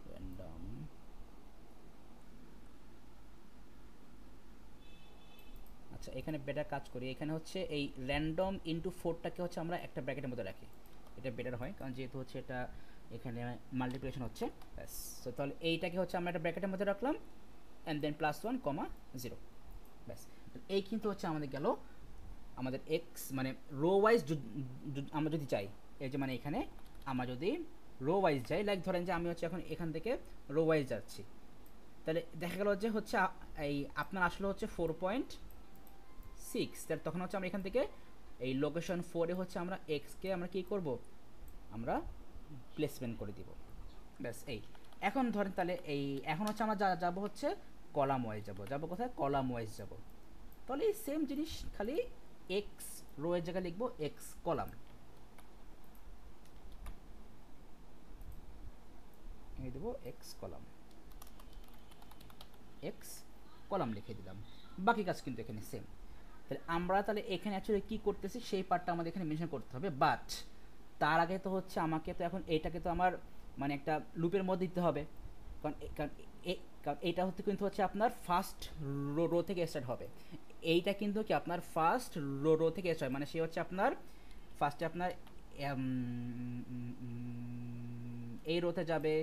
র্যান্ডম আচ্ছা, এখানে বেটার কাজ করি, এখানে হচ্ছে এই র্যান্ডম ইন্টু 4টাকে হচ্ছে আমরা একটা ব্র্যাকেটের মধ্যে রাখি, এটা বেটার হয়, কারণ যেহেতু হচ্ছে এটা এখানে মাল্টিপ্লিকেশন হচ্ছে। ব্যাস, সো তাহলে এইটাকে হচ্ছে আমরা একটা ব্র্যাকেটের মধ্যে রাখলাম, অ্যান্ড দেন +1, 0। ব্যাস, এই কিন্তু হচ্ছে আমাদের গেল আমাদের এক্স মানে রো ওয়াইজ আমরা যদি চাই, এই যে মানে এখানে আমরা যদি রো ওয়াইজ যাই, লাইক ধরেন যে আমি হচ্ছে এখন এখান থেকে রো ওয়াইজ যাচ্ছি, তাহলে দেখা গেল যে হচ্ছে এই আপনার আসলে হচ্ছে 4.6, তাহলে তখন হচ্ছে আমরা এখান থেকে এই লোকেশন 4-এ হচ্ছে আমরা এক্সকে আমরা কী করব, আমরা প্লেসমেন্ট করে দিব। ব্যাস এই এখন ধরেন তাহলে এখন হচ্ছে আমরা যাবো হচ্ছে কলাম ওয়াইজ যাবো কোথায়, কলাম ওয়াইজ যাবো। তাহলে এই সেম জিনিস, খালি এক্স রো এর জায়গায় লিখবো এক্স কলাম, দেবো এক্স কলাম লিখে দিলাম, বাকি কাজ কিন্তু এখানে সেম। তাহলে আমরা এখানে অ্যাকচুয়ালি কী করতেছি সেই পার্টটা আমাদের এখানে মেনশন করতে হবে, বাট তার আগে তো হচ্ছে আমাকে তো এখন এইটাকে তো আমার মানে একটা লুপের মধ্যে দিতে হবে, কারণ এইটা কিন্তু হচ্ছে আপনার ফার্স্ট রো থেকে স্টার্ট হবে, এইটা কিন্তু কি আপনার ফার্স্ট রো থেকে স্টার্ট, মানে সে হচ্ছে আপনার ফার্স্টে আপনার এই রোতে যাবে,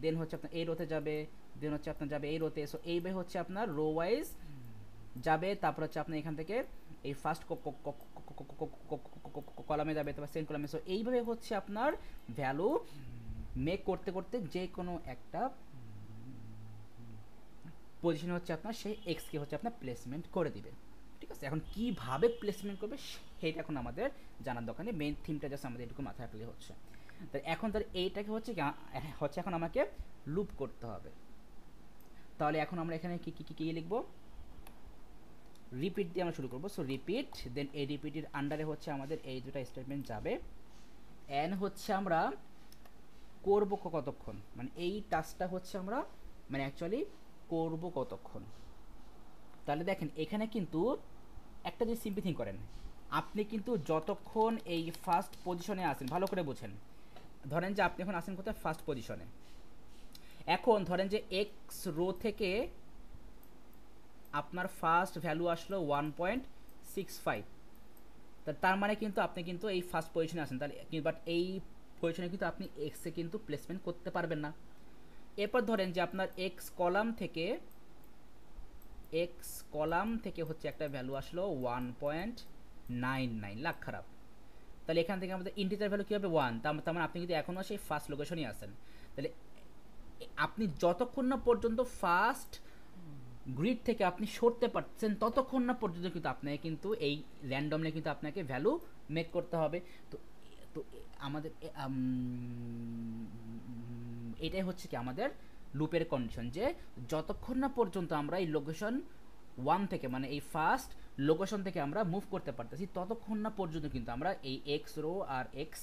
দেন হচ্ছে আপনার এই রোতে যাবে, দেন হচ্ছে আপনার যাবে এই রোতে। সো এইভাবে হচ্ছে আপনার রো ওয়াইজ যাবে, তারপর হচ্ছে আপনার এখান থেকে এই ফার্স্ট কলামে যাবে, তারপর সেকেন্ড কলামে। সো এইভাবে হচ্ছে আপনার ভ্যালু মেক করতে করতে যে কোনো একটা পজিশনে হচ্ছে আপনার সেই এক্সকে হচ্ছে আপনার প্লেসমেন্ট করে দিবে। ঠিক আছে, এখন কীভাবে প্লেসমেন্ট করবে সেইটা এখন আমাদের জানার দরকার নেই, মেইন থিমটা জাস্ট আমাদের এটুকু মাথায় রাখলে হচ্ছে। তাই এখন তাহলে এইটাকে হচ্ছে এখন আমাকে লুপ করতে হবে। তাহলে এখন আমরা এখানে কী লিখবো, রিপিট দিয়ে আমরা শুরু করবো। সো রিপিট, দেন এই রিপিটের আন্ডারে হচ্ছে আমাদের এই দুটো স্টেটমেন্ট যাবে, এন হচ্ছে আমরা করবো কতক্ষণ, মানে এই টাস্কটা হচ্ছে আমরা মানে অ্যাকচুয়ালি করবো কতক্ষণ। তাহলে দেখেন এখানে কিন্তু একটা যে সিম্পল থিং করেন, আপনি কিন্তু যতক্ষণ এই ফার্স্ট পজিশনে আসেন, ভালো করে বোঝেন, ধরেন যে আপনি এখন আসেন কোথায়, ফার্স্ট পজিশনে। এখন ধরেন যে এক্স রো থেকে আপনার ফার্স্ট ভ্যালু আসলো 1.65, তার মানে কিন্তু আপনি কিন্তু এই ফার্স্ট পজিশনে আছেন, তাহলে বাট এই পজিশনে কিন্তু আপনি এক্সে কিন্তু প্লেসমেন্ট করতে পারবেন না। এরপর ধরেন যে আপনার এক্স কলাম থেকে হচ্ছে একটা ভ্যালু আসলো 1.99, লাখ খারাপ। তাহলে এখান থেকে আমাদের ইন্টিজার ভ্যালু কী হবে 1, তার মানে আপনি কিন্তু এখনও সেই ফার্স্ট লোকেশনই আছেন। তাহলে আপনি যতক্ষণ না পর্যন্ত ফার্স্ট গ্রিড থেকে আপনি সরতে পারছেন ততক্ষণ না পর্যন্ত কিন্তু আপনাকে কিন্তু এই র্যান্ডমলি কিন্তু আপনাকে ভ্যালু মেক করতে হবে। তো তো আমাদের এটাই হচ্ছে কি আমাদের লুপের কন্ডিশন, যে যতক্ষণ না পর্যন্ত আমরা এই লোকেশন 1 থেকে মানে এই ফার্স্ট লোকেশন থেকে আমরা মুভ করতে পারতেছি ততক্ষণ না পর্যন্ত কিন্তু আমরা এই এক্স রো আর এক্স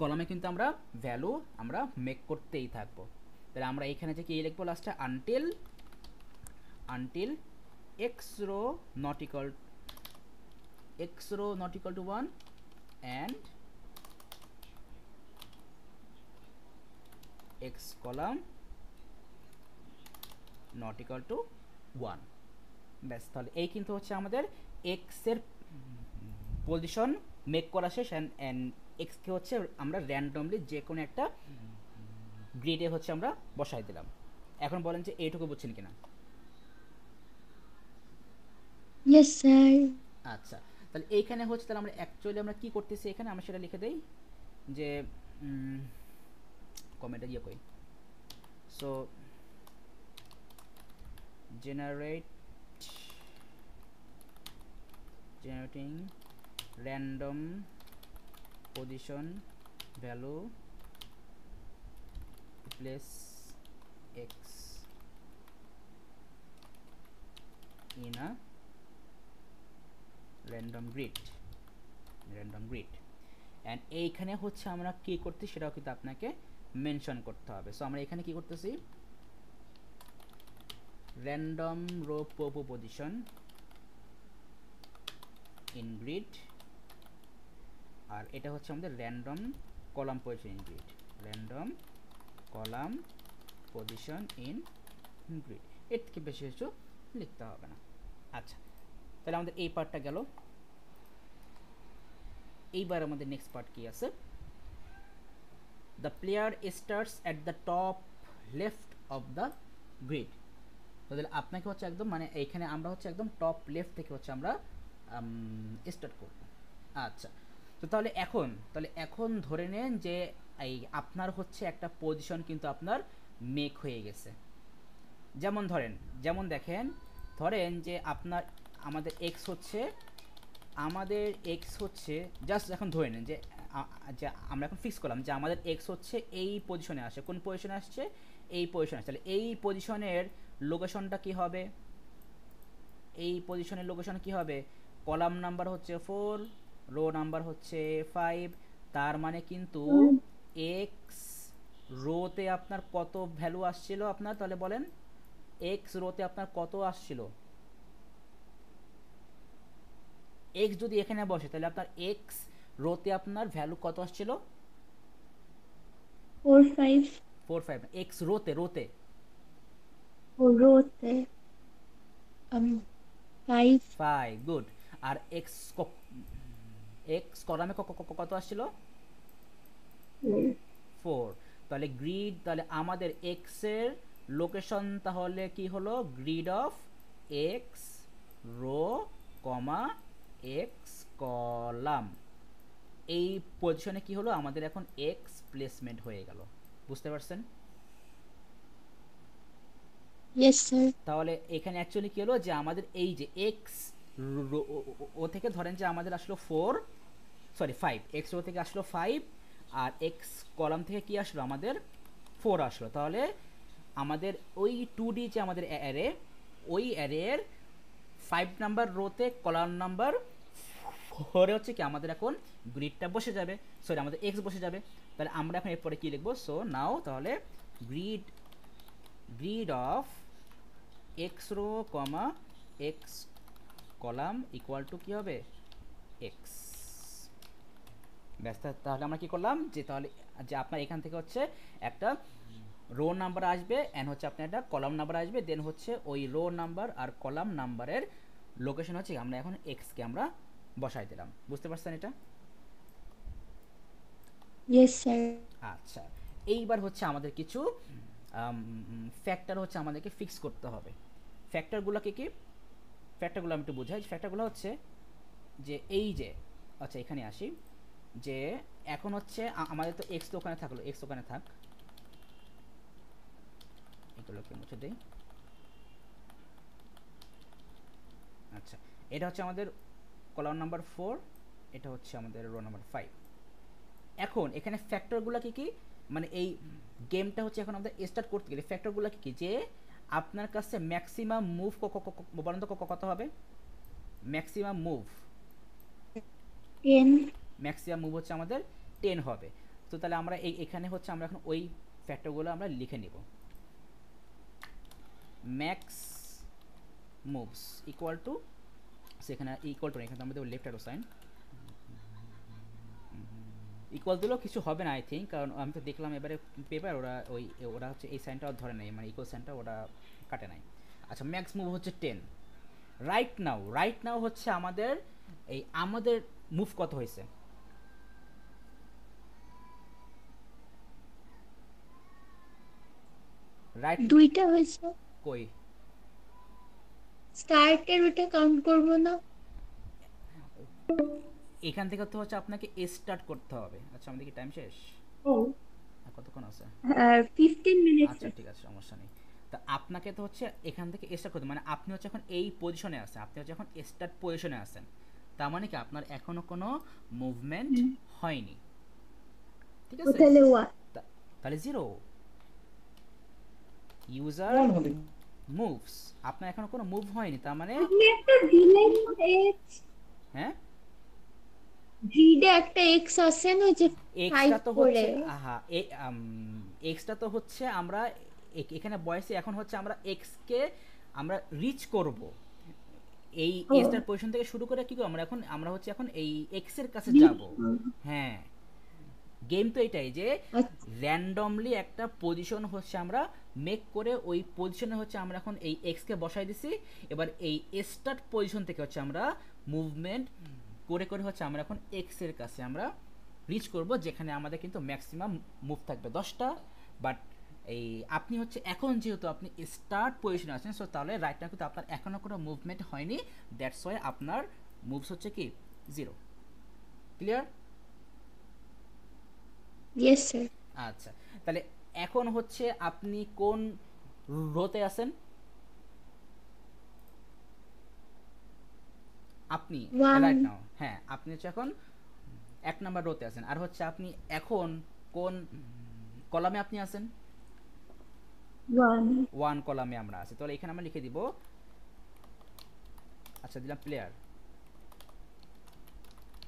কলামে কিন্তু আমরা ভ্যালু আমরা মেক করতেই থাকবো। তাহলে আমরা এখানে যে কি লিখবো লাস্টে, until X row not equal to 1 and x column not equal to 1। ব্যাস, তাহলে এই কিন্তু হচ্ছে আমাদের x এর পজিশন মেক করা শেষ, অ্যান্ড x কে হচ্ছে আমরা র্যান্ডমলি যে কোনো একটা গ্রিডে হচ্ছে আমরা বসাই দিলাম। এখন বলেন যে এইটুকু বুঝছেন কিনা? Yes sir. আচ্ছা, তাহলে এইখানে হচ্ছে তাহলে আমরা অ্যাকচুয়ালি আমরা কি করতেছি এখানে, আমরা সেটা লিখে দেই যে কমেন্টে দিয়ে কই, so generating random position value place x in a random grid and এইখানে হচ্ছে আমরা কি করতে সেটাও কিন্তু আপনাকে মেনশন করতে হবে। সো আমরা এখানে কি করতেছি, random row position in grid, আর এটা হচ্ছে আমাদের random column position in grid, random column position in grid, এর থেকে বেশি কিছু লিখতে হবে না। আচ্ছা, তাহলে আমাদের এই পার্টটা গেল। এইবার আমাদের নেক্সট পার্ট কি আছে, the player starts at the top left of the grid। তাহলে আপনাকে হচ্ছে একদম মানে এইখানে আমরা হচ্ছে একদম টপ লেফট থেকে হচ্ছে আমরা স্টার্ট করব। আচ্ছা, তো তাহলে এখন ধরে নেন যে এই আপনার হচ্ছে একটা পজিশন কিন্তু আপনার মেক হয়ে গেছে। যেমন দেখেন, ধরেন যে আমাদের এক্স হচ্ছে জাস্ট এখন ধরে নেন যে আমরা এখন ফিক্স করলাম যে আমাদের এক্স হচ্ছে এই পজিশনে আসে। কোন পজিশনে আসছে? এই পজিশনে। তাহলে এই পজিশনের লোকেশনটা কি হবে? কলাম নাম্বার হচ্ছে 4, রো নাম্বার হচ্ছে 5। তার মানে কিন্তু এক্স রোতে আপনার কত ভ্যালু আসছিল আপনার, তাহলে বলেন এক্স রোতে আপনার কত আসছিল? এক্স যদি এখানে বসে তাহলে আপনার এক্স রোতে আপনার ভ্যালু কত আসছিল? 4 5 এক্স রোতে রোতে 5, গুড। আর এক্স কলামে কত আসছিল? 4। তাহলে আমাদের এক্স এর লোকেশন তাহলে কি হলো, grid of X row comma X column. এই পজিশনে কি হলো, আমাদের এখন এক্স প্লেসমেন্ট হয়ে গেল। বুঝতে পারছেন? Yes sir. তাহলে এখানে অ্যাকচুয়ালি কি হলো যে আমাদের এই যে এক্স ও থেকে ধরেন যে আমাদের আসলো 5, এক্স রো থেকে আসলো 5, আর এক্স কলাম থেকে কি আসলো আমাদের 4 আসলো। তাহলে আমাদের ওই 2D যে আমাদের অ্যারে, ওই অ্যারের 5 নাম্বার রোতে কলাম নাম্বার 4 হচ্ছে কি আমাদের এখন গ্রিডটা বসে যাবে, সরি আমাদের এক্স বসে যাবে। তাহলে আমরা এখন এরপরে কি লিখবো, সো নাও তাহলে grid of X row comma X column equal to কি হবে, এক্স। ব্যাস, তাহলে আমরা কি করলাম যে তাহলে যে আপনার এখান থেকে হচ্ছে একটা রো নাম্বার আসবে অ্যান্ড হচ্ছে আপনার একটা কলাম নাম্বার আসবে, দেন হচ্ছে ওই রো নাম্বার আর কলাম নাম্বারের লোকেশন হচ্ছে আমরা এখন এক্সকে আমরা বসাই দিলাম। বুঝতে পারছেন এটা? Yes sir. আচ্ছা, এইবার হচ্ছে আমাদের কিছু ফ্যাক্টর হচ্ছে আমাদেরকে ফিক্স করতে হবে। ফ্যাক্টরগুলোকে কি, ফ্যাক্টরগুলো আমি একটু বোঝাই। ফ্যাক্টরগুলো হচ্ছে যে এই যে, আচ্ছা এখানে আসি, যে এখন হচ্ছে আমাদের তো এক্স তো ওখানে থাকলো, এক্স ওখানে থাক, এগুলোকে মুছে দেই। আচ্ছা, এটা হচ্ছে আমাদের কলাম নাম্বার 4, এটা হচ্ছে আমাদের রো নাম্বার 5। এখন এখানে ফ্যাক্টরগুলো কি কি, মানে এই গেমটা হচ্ছে এখন আমাদের স্টার্ট করতে গেলে ফ্যাক্টরগুলো কি কি, যে আপনার কাছে ম্যাক্সিমাম মুভ বলেন তো কত হবে? Maximum move, 10। ম্যাক্সিমাম মুভ হচ্ছে আমাদের 10 হবে। তো তাহলে আমরা এখানে হচ্ছে আমরা এখন ওই ফ্যাক্টরগুলো আমরা লিখে নিব। ম্যাক্স মুভস ইকুয়াল টু, সেখানে ইকুয়াল টু এখানে আমাদের লেফট অ্যারো সাইন, ইকুয়াল দিলেও কিছু হবে না আই থিঙ্ক, কারণ আমি তো দেখলাম এবারে পেপার ওরা হচ্ছে এই সাইনটাও ধরে নাই, মানে ইকুয়াল সাইনটা ওরা কাটে নাই। আচ্ছা, ম্যাক্স মুভ হচ্ছে 10। রাইট নাও হচ্ছে আমাদের মুভ কত হয়েছে? রাইট, দুইটা হয়েছে। কই স্টার্টের ওটা কাউন্ট করব না। এখান থেকে তো হচ্ছে আপনাকে স্টার্ট করতে হবে। আচ্ছা, আমাদের কি টাইম শেষ? ও, আর কতক্ষণ আছে? 15 মিনিটস। আচ্ছা ঠিক আছে, সমস্যা নেই। তা আপনাকে তো হচ্ছে এখান থেকে স্টার্ট করতে, মানে আপনি হচ্ছে এখন এই পজিশনে আছেন, আপনি হচ্ছে এখন স্টার্ট পজিশনে আছেন, তার মানে কি আপনার এখনো কোনো মুভমেন্ট হয়নি, ঠিক আছে? তাহলে ওয়ান। তাহলে 0, ইউজার মুভস, আপনার এখনো কোনো মুভ হয়নি, তার মানে আপনি একটা দিলেন এক্স, হ্যাঁ গ্রিডে একটা এক্স আছে না যে 5 এক্সটা তো করে। হচ্ছে, আহা এক্সটা তো হচ্ছে আমরা এখানে বয়সে এখন হচ্ছে আমরা এক্স কে আমরা রিচ করব, এই ও, এসটার পজিশন থেকে শুরু করে কি করব আমরা হচ্ছে এখন এই এক্স এর কাছে reach যাব। করব। হ্যাঁ, গেম তো এটাই যে আচ্ছা, র্যান্ডমলি একটা পজিশন হচ্ছে আমরা মেক করে ওই পজিশনে হচ্ছে আমরা এখন এই এক্স কে বসাই দিছি। এবার এই স্টার্ট পজিশন থেকে হচ্ছে আমরা মুভমেন্ট করে করে হচ্ছে আমরা এখন এক্স এর কাছে আমরা রিচ করব, যেখানে আমাদের কিন্তু ম্যাক্সিমাম মুভ থাকবে 10টা। বাট এই আপনি হচ্ছে এখন যেহেতু আপনি স্টার্ট পজিশনে আছেন, সো তাহলে রাইট নাও কিন্তু আপনার এখনো কোনো মুভমেন্ট হয়নি, দ্যাটস ওয়াই আপনার মুভস হচ্ছে কি 0। ক্লিয়ার? Yes sir. আচ্ছা, তাহলে এখন হচ্ছে আপনি কোন রোতে আছেন? আপনি ওয়ান। রাইট নাও, হ্যাঁ আপনি হচ্ছে এখন 1 নাম্বার রোতে আছেন। আর হচ্ছে আপনি এখন কোন কলামে আপনি আছেন? ওয়ান। 1 কলামে আমরা আছি। তাহলে এখানে আমরা লিখে দিব, আচ্ছা দিলাম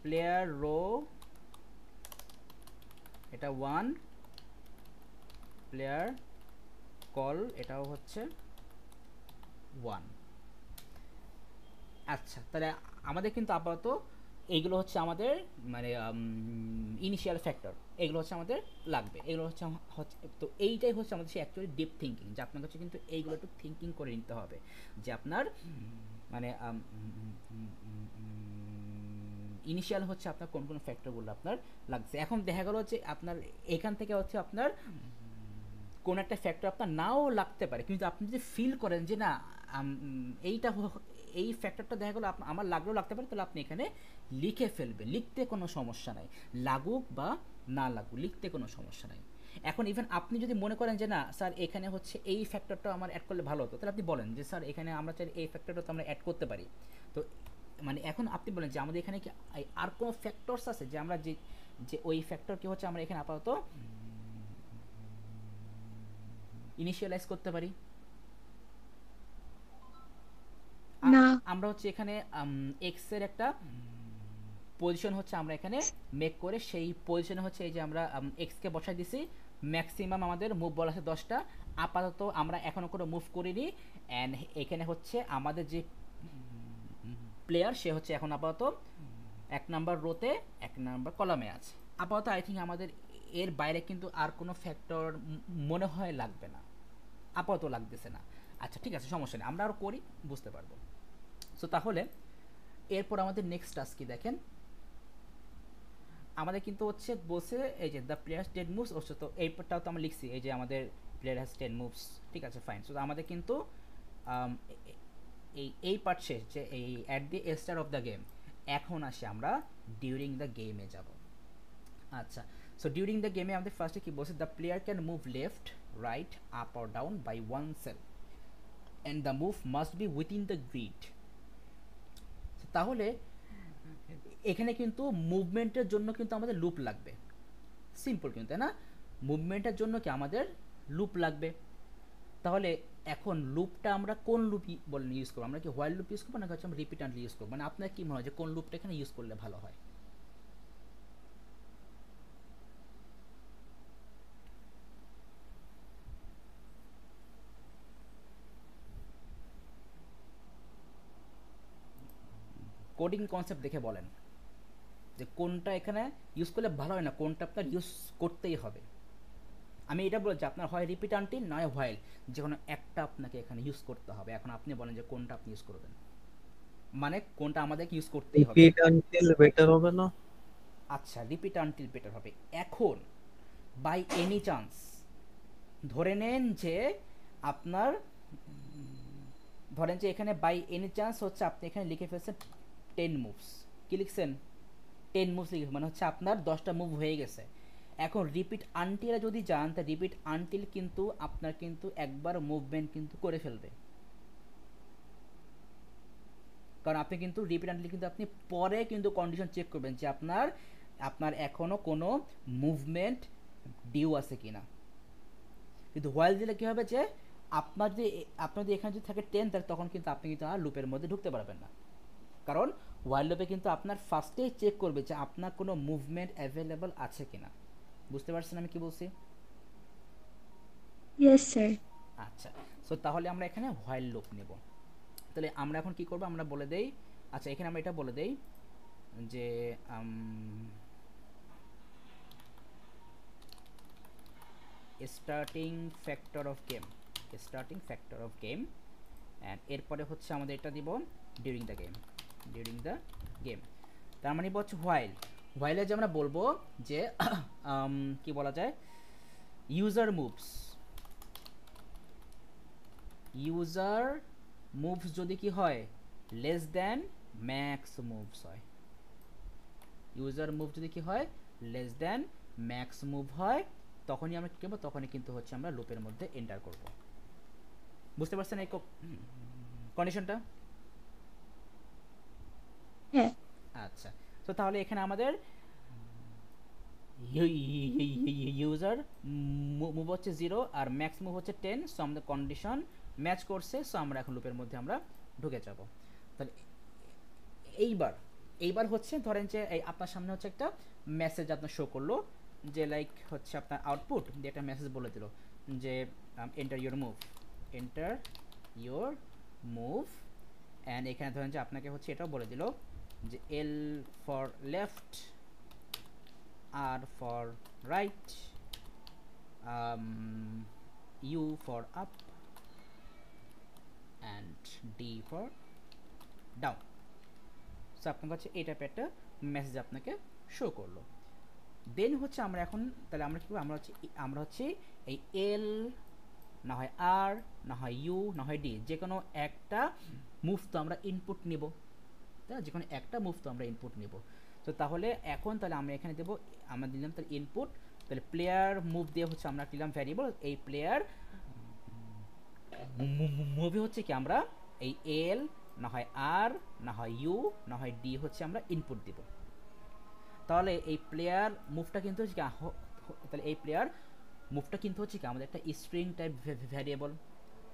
প্লেয়ার রো, এটা 1, প্লেয়ার কল এটাও হচ্ছে 1। আচ্ছা, তাহলে আমাদের কিন্তু আপাতত এইগুলো হচ্ছে আমাদের মানে ইনিশিয়াল ফ্যাক্টর, এগুলো হচ্ছে আমাদের লাগবে, এগুলো হচ্ছে তো এইটাই হচ্ছে আমাদের সেই অ্যাকচুয়ালি ডিপ থিঙ্কিং, যে আপনার হচ্ছে কিন্তু এইগুলো একটু থিঙ্কিং করে নিতে হবে, যে আপনার মানে ইনিশিয়াল হচ্ছে আপনার কোন কোন ফ্যাক্টরগুলো আপনার লাগছে। এখন দেখা গেল যে আপনার এখান থেকে হচ্ছে আপনার কোন একটা ফ্যাক্টর আপনার নাও লাগতে পারে, কিন্তু আপনি যদি ফিল করেন যে না এইটা এই ফ্যাক্টরটা দেখা গেলো আমার লাগলেও লাগতে পারে, তাহলে আপনি এখানে লিখে ফেলবেন, লিখতে কোনো সমস্যা নাই, লাগুক বা না লাগুক লিখতে কোনো সমস্যা নাই। এখন ইভেন আপনি যদি মনে করেন যে না স্যার এখানে হচ্ছে এই ফ্যাক্টরটা আমার অ্যাড করলে ভালো হতো, তাহলে আপনি বলেন যে স্যার এখানে আমরা চাই এই ফ্যাক্টরটা তো আমরা অ্যাড করতে পারি। তো মানে এখন আপনি বলেন যে আমাদের এখানে কি আর কোনো ফ্যাক্টরস আছে যে আমরা যে যে ওই ফ্যাক্টরকে হচ্ছে আমরা এখানে আপাতত ইনিশিয়ালাইজ করতে পারি। না। আমরা হচ্ছে এখানে এক্স এর একটা পজিশন হচ্ছে আমরা এখানে মেক করে সেই পজিশনে হচ্ছে এই যে আমরা এক্স কে বসাই দিছি, ম্যাক্সিমাম আমাদের মুভ বল আছে 10টা, আপাতত আমরা এখনো কোনো মুভ করিনি। অ্যান্ড এখানে হচ্ছে আমাদের যে প্লেয়ার সে হচ্ছে এখন আপাতত 1 নাম্বার রোতে 1 নাম্বার কলামে আছে। আপাতত আই থিঙ্ক আমাদের এর বাইরে কিন্তু আর কোনো ফ্যাক্টর মনে হয় লাগবে না, আপাতত লাগতেছে না। আচ্ছা ঠিক আছে, সমস্যা নেই, আমরা আরও করি, বুঝতে পারবো। সো তাহলে এরপর আমাদের নেক্সট টাস্ক কি দেখেন, আমাদের কিন্তু হচ্ছে বসে এই যে দ্য প্লেয়ার্স 10 মুভস হচ্ছে, তো এইটাও তো আমরা লিখছি এই যে আমাদের প্লেয়ার হ্যাজ 10 মুভস, ঠিক আছে ফাইন। সো আমাদের কিন্তু এই পার্ট শেষ, যে এই at the start of the game. এখন আসে আমরা ডিউরিং দ্য গেমে যাব। আচ্ছা, সো ডিউরিং দ্য গেমে আমাদের ফার্স্টে কি বলছে, the player can move left, right, up or down by one cell and the move must be within the grid. তাহলে এখানে কিন্তু মুভমেন্টের জন্য কিন্তু আমাদের লুপ লাগবে, সিম্পল কিন্তু, তাই না? মুভমেন্টের জন্য কি আমাদের লুপ লাগবে। তাহলে এখন লুপটা আমরা কোন লুপ বলে ইউজ করবো, আমরা কি হোয়াইল লুপ ইউজ করবো না হচ্ছে আমরা রিপিটেডলি ইউজ করবো, মানে আপনার কি মনে হয় যে কোন লুপটা এখানে ইউজ করলে ভালো হয়? কোডিং কনসেপ্ট দেখে বলেন যে কোনটা এখানে ইউজ করলে ভালো হয়, না কোনটা আপনার ইউজ করতেই হবে। আমি এটা বলছি আপনার হয় রিপিট আনটিল নয় হোয়াইল, যে কোনো একটা আপনাকে এখানে ইউজ করতে হবে। এখন আপনি বলেন যে কোনটা আপনি ইউজ করবেন, মানে কোনটা আমাদেরকে ইউজ করতেই হবে। রিপিট আনটিল বেটার হবে না? আচ্ছা, রিপিট আনটিল বেটার হবে। এখন বাই এনি চান্স ধরে নেন যে আপনার, ধরেন যে এখানে বাই এনি চান্স হচ্ছে আপনি এখানে লিখে ফেলছেন 10 মুভস, কি লিখছেন 10 মুভস লিখে, মানে হচ্ছে আপনার 10টা মুভ হয়ে গেছে। এখন রিপিট আনটিলে যদি যান, তা রিপিট আনটিল কিন্তু আপনার কিন্তু একবার মুভমেন্ট কিন্তু করে ফেলবে, কারণ আপনি কিন্তু রিপিট আনটিল কিন্তু আপনি পরে কিন্তু কন্ডিশন চেক করবেন যে আপনার আপনার এখনো কোনো মুভমেন্ট ডিউ আছে কিনা। কিন্তু হোয়াইল দিলে কী হবে যে আপনার যদি এখানে যদি থাকে 10, তাহলে তখন কিন্তু আপনি কিন্তু আর লুপের মধ্যে ঢুকতে পারবেন না, কারণ হোয়াইল লুপে কিন্তু আপনার ফার্স্টেই চেক করবে যে আপনার কোনো মুভমেন্ট অ্যাভেলেবল আছে কিনা। বুঝতে পারছেন আমি কি বলছি? Yes sir. আচ্ছা, সো তাহলে আমরা এখানে হোয়াইল লুপ নেব। তাহলে আমরা এখন কি করব, আমরা বলে দেই, আচ্ছা এখানে আমরা এটা বলে দেই যে starting factor of game, starting factor of game, and এরপরে হচ্ছে আমাদের এটা দিব during the game, during the game. তার মানে হচ্ছে হোয়াইল, হোয়াইলে যে আমরা বলবো যে কি বলা যায়, ইউজার মুভস, ইউজার মুভস যদি কি হয় লেস দ্যান ম্যাক্স মুভস হয়, ইউজার মুভ যদি কি হয় লেস দ্যান ম্যাক্স মুভ হয়, তখনই আমরা কি করবো, তখনই কিন্তু হচ্ছে আমরা লুপের মধ্যে এন্টার করব। বুঝতে পারছেন এই কন্ডিশনটা? হ্যাঁ। আচ্ছা, তো তাহলে এখানে আমাদের ইউজার মুভ হচ্ছে 0 আর ম্যাক্স মুভ হচ্ছে 10, সো আমাদের কন্ডিশন ম্যাচ করছে, সো আমরা এখন লুপের মধ্যে আমরা ঢুকে যাব। তাহলে এইবার এইবার হচ্ছে ধরেন যে এই আপনার সামনে হচ্ছে একটা মেসেজ আপনার শো করলো, যে লাইক হচ্ছে আপনার আউটপুট দিয়ে একটা মেসেজ বলে দিল যে enter your move, enter your move, and এখানে ধরেন যে আপনাকে হচ্ছে এটাও বলে দিল যে L for left, R for right, U for up, and D for down. So আপনার কাছে এই টাইপের একটা মেসেজ আপনাকে শো করলো। দেন হচ্ছে আমরা এখন তাহলে আমরা কি আমরা হচ্ছে এই এল না হয় আর না হয় ইউ না হয় ডি, যে কোনো একটা মুভ তো আমরা ইনপুট নিব, তাই না? যে কোনো একটা মুভ তো আমরা ইনপুট নিব। তো তাহলে এখন তাহলে আমরা এখানে দেবো, আমরা দিলাম তাহলে ইনপুট, তাহলে প্লেয়ার মুভ দিয়ে হচ্ছে আমরা দিলাম ভ্যারিয়েবল, এই প্লেয়ার মুভে হচ্ছে কি আমরা এই এল না হয় আর না হয় ইউ না হয় ডি হচ্ছে আমরা ইনপুট দিব। তাহলে এই প্লেয়ার মুভটা কিন্তু হচ্ছে কি, তাহলে এই প্লেয়ার মুভটা কিন্তু হচ্ছে কি আমাদের একটা স্ট্রিং টাইপ ভ্যারিয়েবল।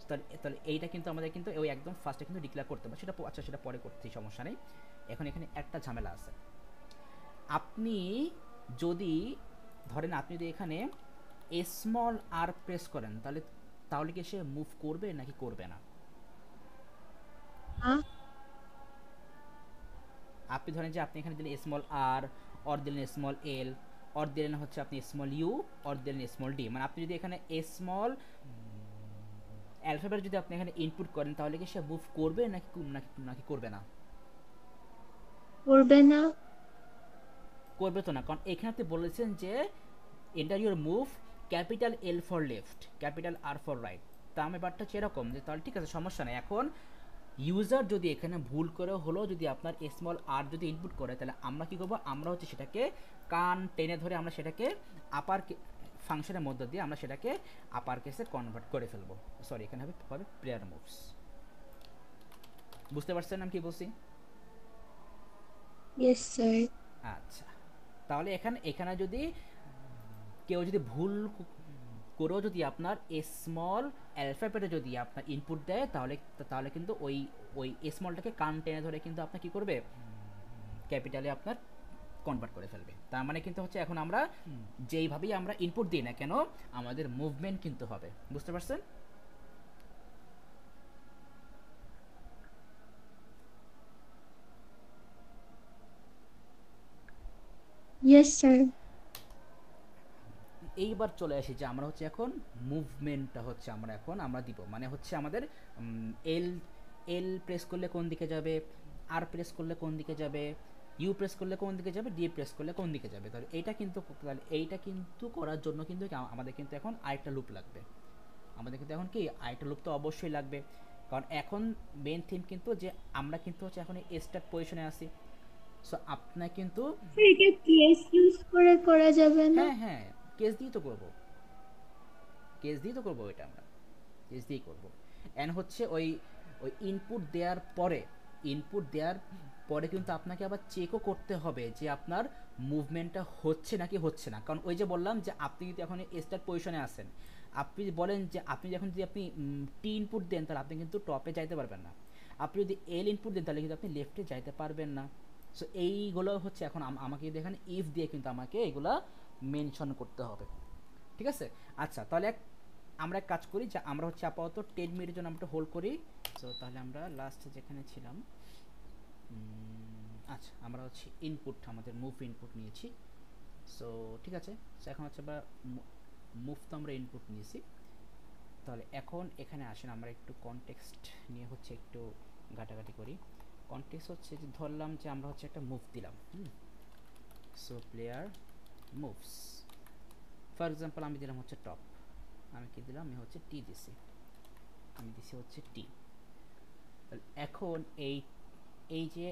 তাহলে এইটা কিন্তু আমাদের কিন্তু ওই একদম ফার্স্টে কিন্তু ডিক্লেয়ার করতে হবে, সেটা আচ্ছা সেটা পরে করতেই সমস্যা নেই। এখন এখানে একটা ঝামেলা আছে, আপনি যদি ধরেন আপনি যদি এখানে স্মল আর প্রেস করেন, তাহলে তাহলে কি সে মুভ করবে নাকি করবে না? আপনি ধরেন যে আপনি এখানে দিলেন স্মল আর, অর দিলেন স্মল এল, অর দিলেন হচ্ছে আপনি স্মল ইউ, অর দিলেন স্মল ডি। মানে আপনি যদি এখানে স্মল অ্যালফাবেট যদি আপনি এখানে ইনপুট করেন তাহলে কি সে মুভ করবে নাকি নাকি করবে না? করবে না। করবে তো না, কারণ এখানে আপনি বলেছেন যে enter your move capital L for left, capital R for right. তা আমি ব্যাপারটা হচ্ছে এরকম যে তাহলে ঠিক আছে, সমস্যা নেই। এখন ইউজার যদি এখানে ভুল করে হলো যদি আপনার স্মল আর যদি ইনপুট করে, তাহলে আমরা কী করবো, আমরা হচ্ছে সেটাকে কান টেনে ধরে আমরা সেটাকে আপার ফাংশনের মধ্য দিয়ে আমরা সেটাকে আপার কেসে কনভার্ট করে ফেলবো। সরি, এখানে হবে প্লেয়ার মুভস। বুঝতে পারছেন আমি কি বলছি? Yes sir. আচ্ছা, তাহলে এখানে এখানে যদি কেউ যদি ভুল করেও যদি আপনার স্মল অ্যালফাবেটে যদি আপনার ইনপুট দেয় তাহলে তাহলে কিন্তু ওই ওই স্মলটাকে কান টেনে ধরে কিন্তু আপনার কী করবে, ক্যাপিটালে আপনার কনভার্ট করে ফেলবে। তার মানে কিন্তু হচ্ছে এখন আমরা যেইভাবেই আমরা ইনপুট দিই না কেন আমাদের মুভমেন্ট কিন্তু হবে। বুঝতে পারছেন? Yes sir. এইবার চলে আসি যে আমরা হচ্ছে এখন মুভমেন্টটা হচ্ছে আমরা এখন আমরা দিব, মানে হচ্ছে আমাদের এল এল প্রেস করলে কোন দিকে যাবে, আর প্রেস করলে কোন দিকে যাবে, ইউ প্রেস করলে কোন দিকে যাবে, ডি প্রেস করলে কোন দিকে যাবে। তাহলে এইটা কিন্তু করার জন্য কিন্তু আমাদের কিন্তু এখন আরেকটা লুপ লাগবে। আমাদের কিন্তু এখন কি আরেকটা লুপ তো অবশ্যই লাগবে, কারণ এখন মেন থিম কিন্তু যে আমরা কিন্তু হচ্ছে এখন এই স্টার্ট পজিশনে আছি। সো আপনার কিন্তু এটা কেস ইউজ করে করা যাবে না? হ্যাঁ হ্যাঁ, কেস দিয়ে তো করবো, কেস দিয়ে তো করবো, এটা আমরা কেস দিয়েই করবো। অ্যান্ড হচ্ছে ওই ওই ইনপুট দেওয়ার পরে কিন্তু আপনাকে আবার চেকও করতে হবে যে আপনার মুভমেন্টটা হচ্ছে নাকি হচ্ছে না। কারণ ওই যে বললাম যে আপনি যদি এখন স্টার্ট পজিশনে আসেন, আপনি বলেন যে আপনি যখন যদি আপনি টি ইনপুট দেন তাহলে আপনি কিন্তু টপে যাইতে পারবেন না, আপনি যদি এল ইনপুট দেন তাহলে কিন্তু আপনি লেফটে যাইতে পারবেন না। সো এইগুলো হচ্ছে এখন আমাকে যদি এখানে ইফ দিয়ে কিন্তু আমাকে এগুলা মেনশন করতে হবে। ঠিক আছে? আচ্ছা, তাহলে আমরা এক কাজ করি যে আমরা হচ্ছে আপাতত 10 মিনিটের জন্য আমরা হোল্ড করি। সো তাহলে আমরা লাস্টে যেখানে ছিলাম, আচ্ছা আমরা হচ্ছে ইনপুট আমাদের মুভ ইনপুট নিয়েছি। সো ঠিক আছে, সো এখন হচ্ছে আমরা মুভ তো আমরা ইনপুট নিয়েছি। তাহলে এখন এখানে আসেন আমরা একটু কনটেক্সট নিয়ে হচ্ছে একটু ঘাটাঘাটি করি। কনটেক্সট হচ্ছে যে ধরলাম যে আমরা হচ্ছে একটা মুভ দিলাম। So player moves, for example আমি দিলাম হচ্ছে টপ, আমি কি দিলাম, আমি হচ্ছে টি দিছি, আমি দিছি হচ্ছে টি। এখন এই এই যে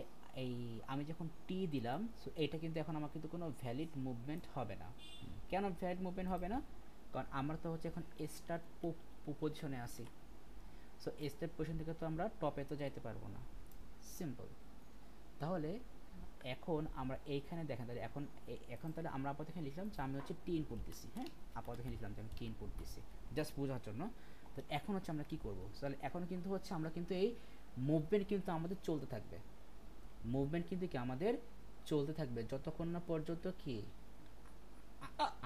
এই আমি যখন টি দিলাম, সো এইটা কিন্তু এখন আমার কিন্তু কোনো ভ্যালিড মুভমেন্ট হবে না। কেন ভ্যালিড মুভমেন্ট হবে না? কারণ আমরা তো হচ্ছে এখন স্টার্ট পজিশনে আছি। সো স্টার্ট পজিশন থেকে তো আমরা টপে তো যাইতে পারবো না, সিম্পল। তাহলে এখন আমরা এইখানে দেখেন, তাহলে এখন এখন তাহলে আমরা আপাতত এখানে লিখলাম যে আমি হচ্ছে টি ইনপুট দিছি। হ্যাঁ, আপাতত এখানে লিখলাম যে আমি টি ইনপুট দিছি জাস্ট বোঝার জন্য। তো এখন হচ্ছে আমরা কি করব, তাহলে এখন কিন্তু হচ্ছে আমরা কিন্তু এই মুভমেন্ট কিন্তু আমাদের চলতে থাকবে, মুভমেন্ট কিন্তু কি আমাদের চলতে থাকবে যতক্ষণ না পর্যন্ত কি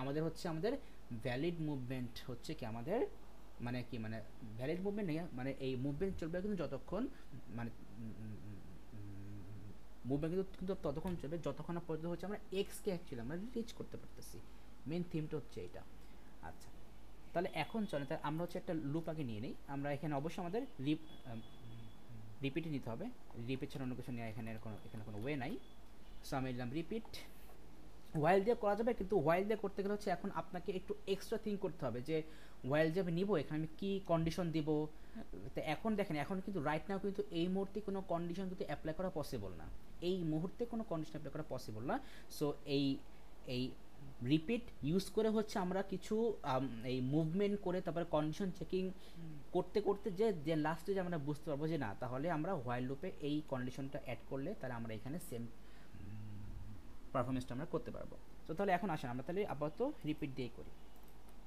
আমাদের হচ্ছে আমাদের ভ্যালিড মুভমেন্ট হচ্ছে কি আমাদের মানে কি মানে ভ্যালিড মুভমেন্ট নেই, মানে এই মুভমেন্ট চলবে কিন্তু যতক্ষণ মানে মুভমেন্ট কিন্তু ততক্ষণ চলবে যতক্ষণ না পর্যন্ত হচ্ছে আমরা এক্সকে অ্যাকচুয়ালি আমরা রিচ করতে পারতেছি। মেন থিমটা হচ্ছে এটা। আচ্ছা, তাহলে এখন চলে তাহলে আমরা হচ্ছে একটা লুপ আগে নিয়ে নিই। আমরা এখানে অবশ্যই আমাদের রিপিটে নিতে হবে, রিপিট ছাড়া অন্য কিছু নেওয়া এখানে কোনো ওয়ে নাই। সো আমি নিলাম রিপিট। ওয়াইল দিয়ে করা যাবে, কিন্তু ওয়াইল দিয়ে করতে গেলে হচ্ছে এখন আপনাকে একটু এক্সট্রা থিঙ্ক করতে হবে যে ওয়াইল যে আমি নিব এখানে আমি কী কন্ডিশন দিব। তো এখন দেখেন, এখন কিন্তু রাইট নাও কিন্তু এই মুহূর্তে কোনো কন্ডিশন কিন্তু অ্যাপ্লাই করা পসিবল না, এই মুহূর্তে কোনো কন্ডিশন অ্যাপ্লাই করা পসিবল না। সো এই রিপিট ইউজ করে হচ্ছে আমরা কিছু এই মুভমেন্ট করে তারপরে কন্ডিশন চেকিং করতে করতে যে লাস্টে যে আমরা বুঝতে পারবো যে না, তাহলে আমরা হোয়াইল লুপে এই কন্ডিশনটা অ্যাড করলে তাহলে আমরা এখানে সেম পারফরমেন্সটা আমরা করতে পারবো। তো তাহলে এখন আসেন আমরা তাহলে আপাতত রিপিট দিয়ে করি।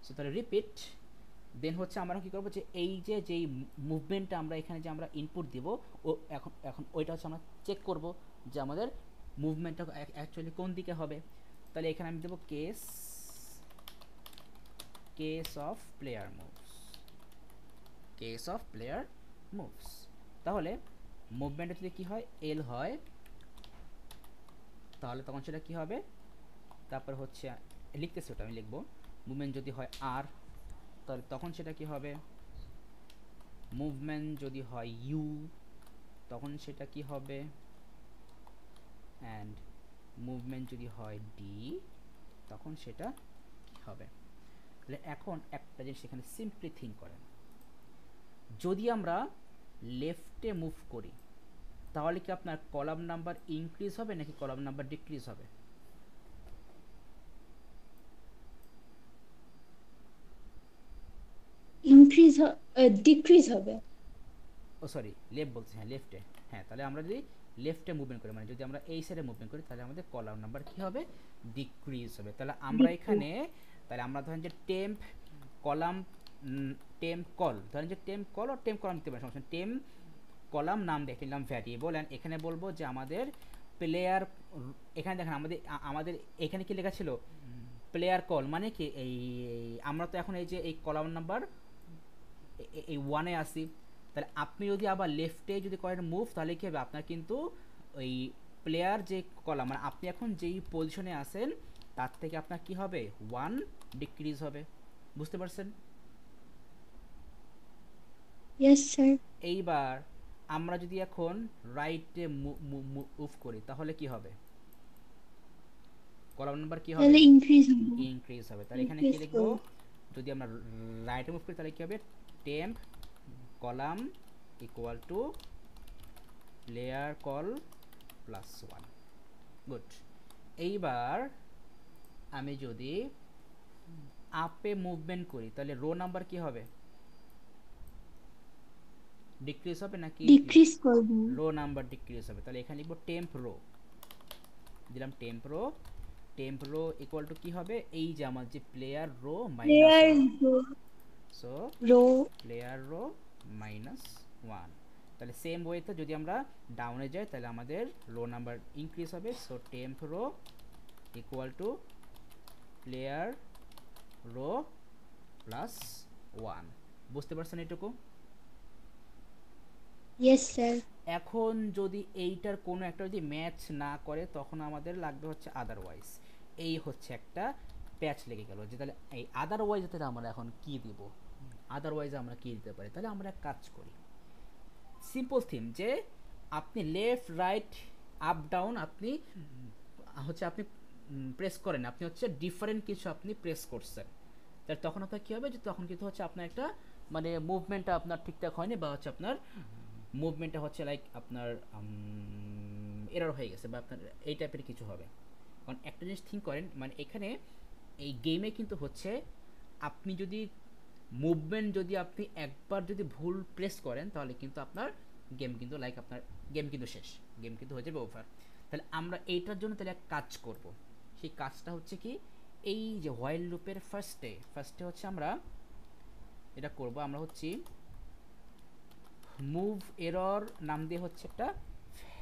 সো তাহলে রিপিট দেন হচ্ছে আমরা কী করবো যে এই যে যেই মুভমেন্টটা আমরা এখানে যে আমরা ইনপুট দিব ও এখন এখন ওইটা হচ্ছে আমরা চেক করব যে আমাদের মুভমেন্টটা অ্যাকচুয়ালি কোন দিকে হবে। তাহলে এখানে আমি দেবো কেস অফ প্লেয়ার মুভস। তাহলে মুভমেন্টে যদি কী হয়, এল হয়, তাহলে তখন সেটা কী হবে, তারপর হচ্ছে লিখতেছি ওটা আমি লিখবো মুভমেন্ট যদি হয় আর তাহলে তখন সেটা কি হবে, মুভমেন্ট যদি হয় ইউ তখন সেটা কি হবে, অ্যান্ড মুভমেন্ট যদি হয় ডি তখন সেটা কি হবে। তাহলে এখন একটা জিনিস এখানে সিম্পলি থিঙ্ক করেন, যদি আমরা লেফটে মুভ করি তাহলে কি আপনার কলাম নাম্বার ইনক্রিজ হবে নাকি কলাম নাম্বার ডিক্রিজ হবে? ইনক্রিজ ডিক্রিজ হবে। ও সরি লেফট বলছি, হ্যাঁ লেফটে, হ্যাঁ তাহলে আমরা যদি লেফটে মুভমেন্ট করি মানে যদি আমরা এই সাইডে মুভমেন্ট করি তাহলে আমাদের কলাম নাম্বার কি হবে, ডিক্রিজ হবে। তাহলে আমরা Decrease. এখানে তাহলে আমরা ধরেন যে টেম্প কলাম টেম্প কল, ধরেন যে টেম্প কল ও টেম্প কলাম দিতে পারি সমস্যা, টেম্প কলাম নাম দেখে নিলাম ভ্যারিয়েবল, অ্যান্ড এখানে বলবো যে আমাদের প্লেয়ার, এখানে দেখেন আমাদের আমাদের এখানে কি লেখা ছিল প্লেয়ার কল, মানে কি এই আমরা তো এখন এই যে এই কলাম নাম্বার এই ওয়ানে আসি, তাহলে আপনি যদি আবার লেফটে যদি করেন মুভ তাহলে কি হবে আপনার কিন্তু ওই প্লেয়ার যে কলাম মানে আপনি এখন যেই পজিশনে আছেন তার থেকে আপনার কি হবে ওয়ান ডিক্রিজ হবে, বুঝতে পারছেন? Yes, sir. এইবার আমরা যদি এখন রাইটে মুভ করি তাহলে কি হবে, কলাম নাম্বার কি হবে, তাহলে ইনক্রিজ হবে। ইনক্রিজ হবে। তাহলে এখানে কি Increase লিখবো, করবে। যদি আমরা রাইটে মুভ করি তাহলে কি হবে, temp column equal to player col plus one. Good. এইবার আমি যদি আপে মুভমেন্ট করি তাহলে রো নাম্বার কি হবে, ডিক্রিজ হবে নাকি ডিক্রিজ করবে। রো নাম্বার ডিক্রিজ হবে। তাহলে এখানে লিখবো টেম্প রো, দিলাম temp row, temp row equal to কি হবে, এই যে আমার যে player row minus player one, so row player row minus one. তাহলে সেম ওয়েতে যদি আমরা ডাউনে যাই তাহলে আমাদের রো নাম্বার ইনক্রিজ হবে, so temp row equal to player row plus one. বুঝতে পারছেন এটুকু? Yes sir. এখন যদি এইটার কোনো একটা যদি ম্যাচ না করে তখন আমাদের লাগবে হচ্ছে আদারওয়াইজ, এই হচ্ছে একটা প্যাচ লেগে গেল যে তাহলে এই আদারওয়াইজ তাহলে আমরা এখন কি দিব, আদারওয়াইজ আমরা কি দিতে পারি। তাহলে আমরা এক কাজ করি, সিম্পল থিম যে আপনি লেফট রাইট আপ ডাউন আপনি হচ্ছে আপনি প্রেস করেন, আপনি হচ্ছে ডিফারেন্ট কিছু আপনি প্রেস করছেন, তাহলে তখন আপনার কী হবে যে তখন কিন্তু হচ্ছে আপনার একটা মানে মুভমেন্টটা আপনার ঠিকঠাক হয়নি বা হচ্ছে আপনার মুভমেন্টটা হচ্ছে লাইক আপনার এরর হয়ে গেছে বা আপনার এই টাইপের কিছু হবে। কারণ একটা জিনিস থিঙ্ক করেন মানে এখানে এই গেমে কিন্তু হচ্ছে আপনি যদি মুভমেন্ট যদি আপনি একবার যদি ভুল প্রেস করেন তাহলে কিন্তু আপনার গেম কিন্তু লাইক আপনার গেম কিন্তু শেষ, গেম কিন্তু হয়ে যাবে ওভার। তাহলে আমরা এইটার জন্য তাহলে এক কাজ করব, সেই কাজটা হচ্ছে কি এই যে হোয়াইল লুপের ফার্স্টে হচ্ছে আমরা এটা করব, আমরা হচ্ছে মুভ এরর নাম দিয়ে হচ্ছে একটা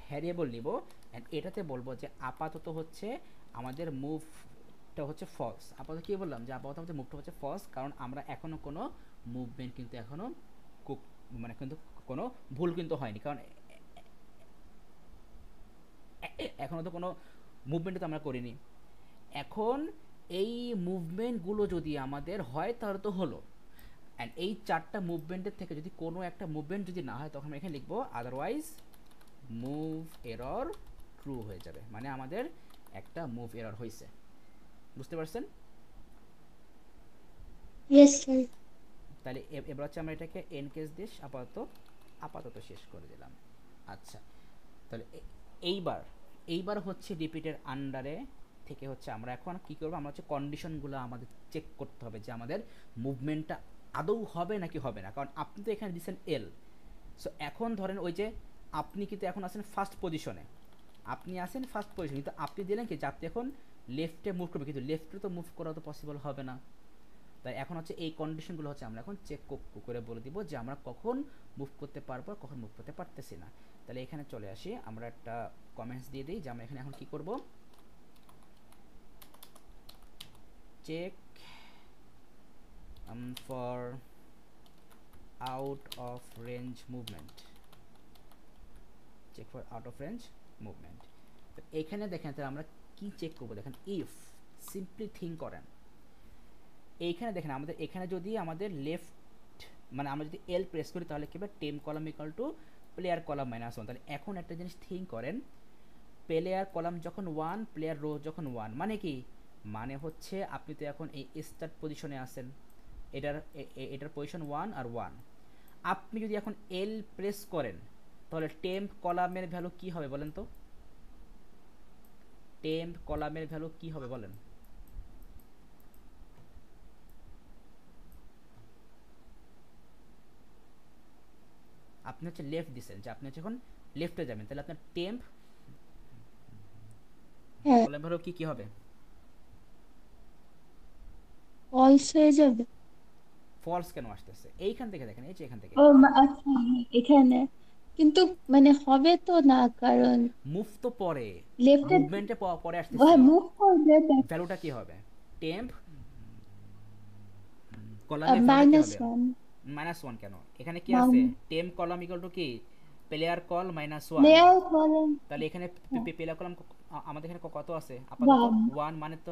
ভ্যারিয়েবল নিব, অ্যান্ড এটাতে বলবো যে আপাতত হচ্ছে আমাদের মুভটা হচ্ছে ফলস। আপাতত কি বললাম যে আপাতত আমাদের মুভটা হচ্ছে ফলস, কারণ আমরা এখনো কোনো মুভমেন্ট কিন্তু এখনো মানে কিন্তু কোনো ভুল কিন্তু হয়নি, কারণ এখনো তো কোনো মুভমেন্ট তো আমরা করিনি। এখন এই মুভমেন্টগুলো যদি আমাদের হয় তাহলে তো হলো, অ্যান্ড এই চারটা মুভমেন্টের থেকে যদি কোনো একটা মুভমেন্ট যদি না হয় তখন আমরা এখানে লিখবো আদারওয়াইজ মুভ এরর ট্রু হয়ে যাবে, মানে আমাদের একটা মুভ এরর হয়েছে। বুঝতে পারছেন? Yes sir. তাহলে এবার হচ্ছে আমরা এটাকে এন কেস দিয়ে আপাতত শেষ করে দিলাম। আচ্ছা, তাহলে এইবার হচ্ছে রিপিটের আন্ডারে থেকে হচ্ছে আমরা এখন কি করবো, আমরা হচ্ছে কন্ডিশনগুলো আমাদের চেক করতে হবে যে আমাদের মুভমেন্টটা আদৌ হবে নাকি হবে না, কারণ আপনি তো এখানে দিচ্ছেন এল। সো এখন ধরেন ওই যে আপনি কিন্তু এখন আছেন ফার্স্ট পজিশনে, কিন্তু আপনি দিলেন কি যে আপনি এখন লেফটে মুভ করবে, কিন্তু লেফটে তো মুভ করা তো পসিবল হবে না। তাই এখন হচ্ছে এই কন্ডিশনগুলো হচ্ছে আমরা এখন চেক করে বলে দিব যে আমরা কখন মুভ করতে পারবো কখন মুভ করতে পারতেছি না। তাহলে এখানে চলে আসি, আমরা একটা কমেন্টস দিয়ে দিই যে আমরা এখানে এখন কি করব, check for out of range movement, check for out of range movement. তো এখানে দেখেন তাহলে আমরা কি চেক করবো, দেখেন ইফ সিম্পলি থিঙ্ক করেন। এইখানে দেখেন আমাদের এখানে যদি আমাদের লেফট মানে আমরা যদি এল প্রেস করি তাহলে কি হবে, টেম column equal to player column minus one. তাহলে এখন একটা জিনিস থিঙ্ক করেন, প্লেয়ার কলাম যখন ওয়ান, প্লেয়ার রো যখন ওয়ান, মানে কি, মানে হচ্ছে আপনি তো এখন এই স্টার্ট পজিশনে আছেন, এটার পজিশন ওয়ান আর ওয়ান। আপনি যদি এখন এল প্রেস করেন তাহলে টেম্প কলামের ভ্যালু কি হবে বলেন তো? টেম্প কলামের ভ্যালু কি হবে বলেন? আপনি হচ্ছে লেফট দিচ্ছেন, যে আপনি হচ্ছে এখন লেফটে যাবেন, তাহলে আপনার টেম্প হ্যাঁ কলামের ভ্যালু কি কি হবে? ফলস হয়ে যাবে। ফলস কেন আসতেছে? এইখান থেকে দেখেন, এই যে এখান থেকে ও আচ্ছা হ্যাঁ, এখানে কিন্তু মানে হবে তো না, কারণ মুভ তো পরে, লেফটে মুভমেন্টে পরে আসতেছি, মুভ করবে ভ্যালুটা কি হবে? টেম্প কলামের ভ্যালুটা কি মাইনাস হবে? ওয়ান। মাইনাস ওয়ান কেন? এখানে কি আছে? টেম্প কলাম ইকুয়াল টু কি, player call minus one. Player column তাহলে এখানে প্লেয়ার কলাম আমাদের এখানে কত আছে আপাতত? ওয়ান। ওয়ান। মানে তো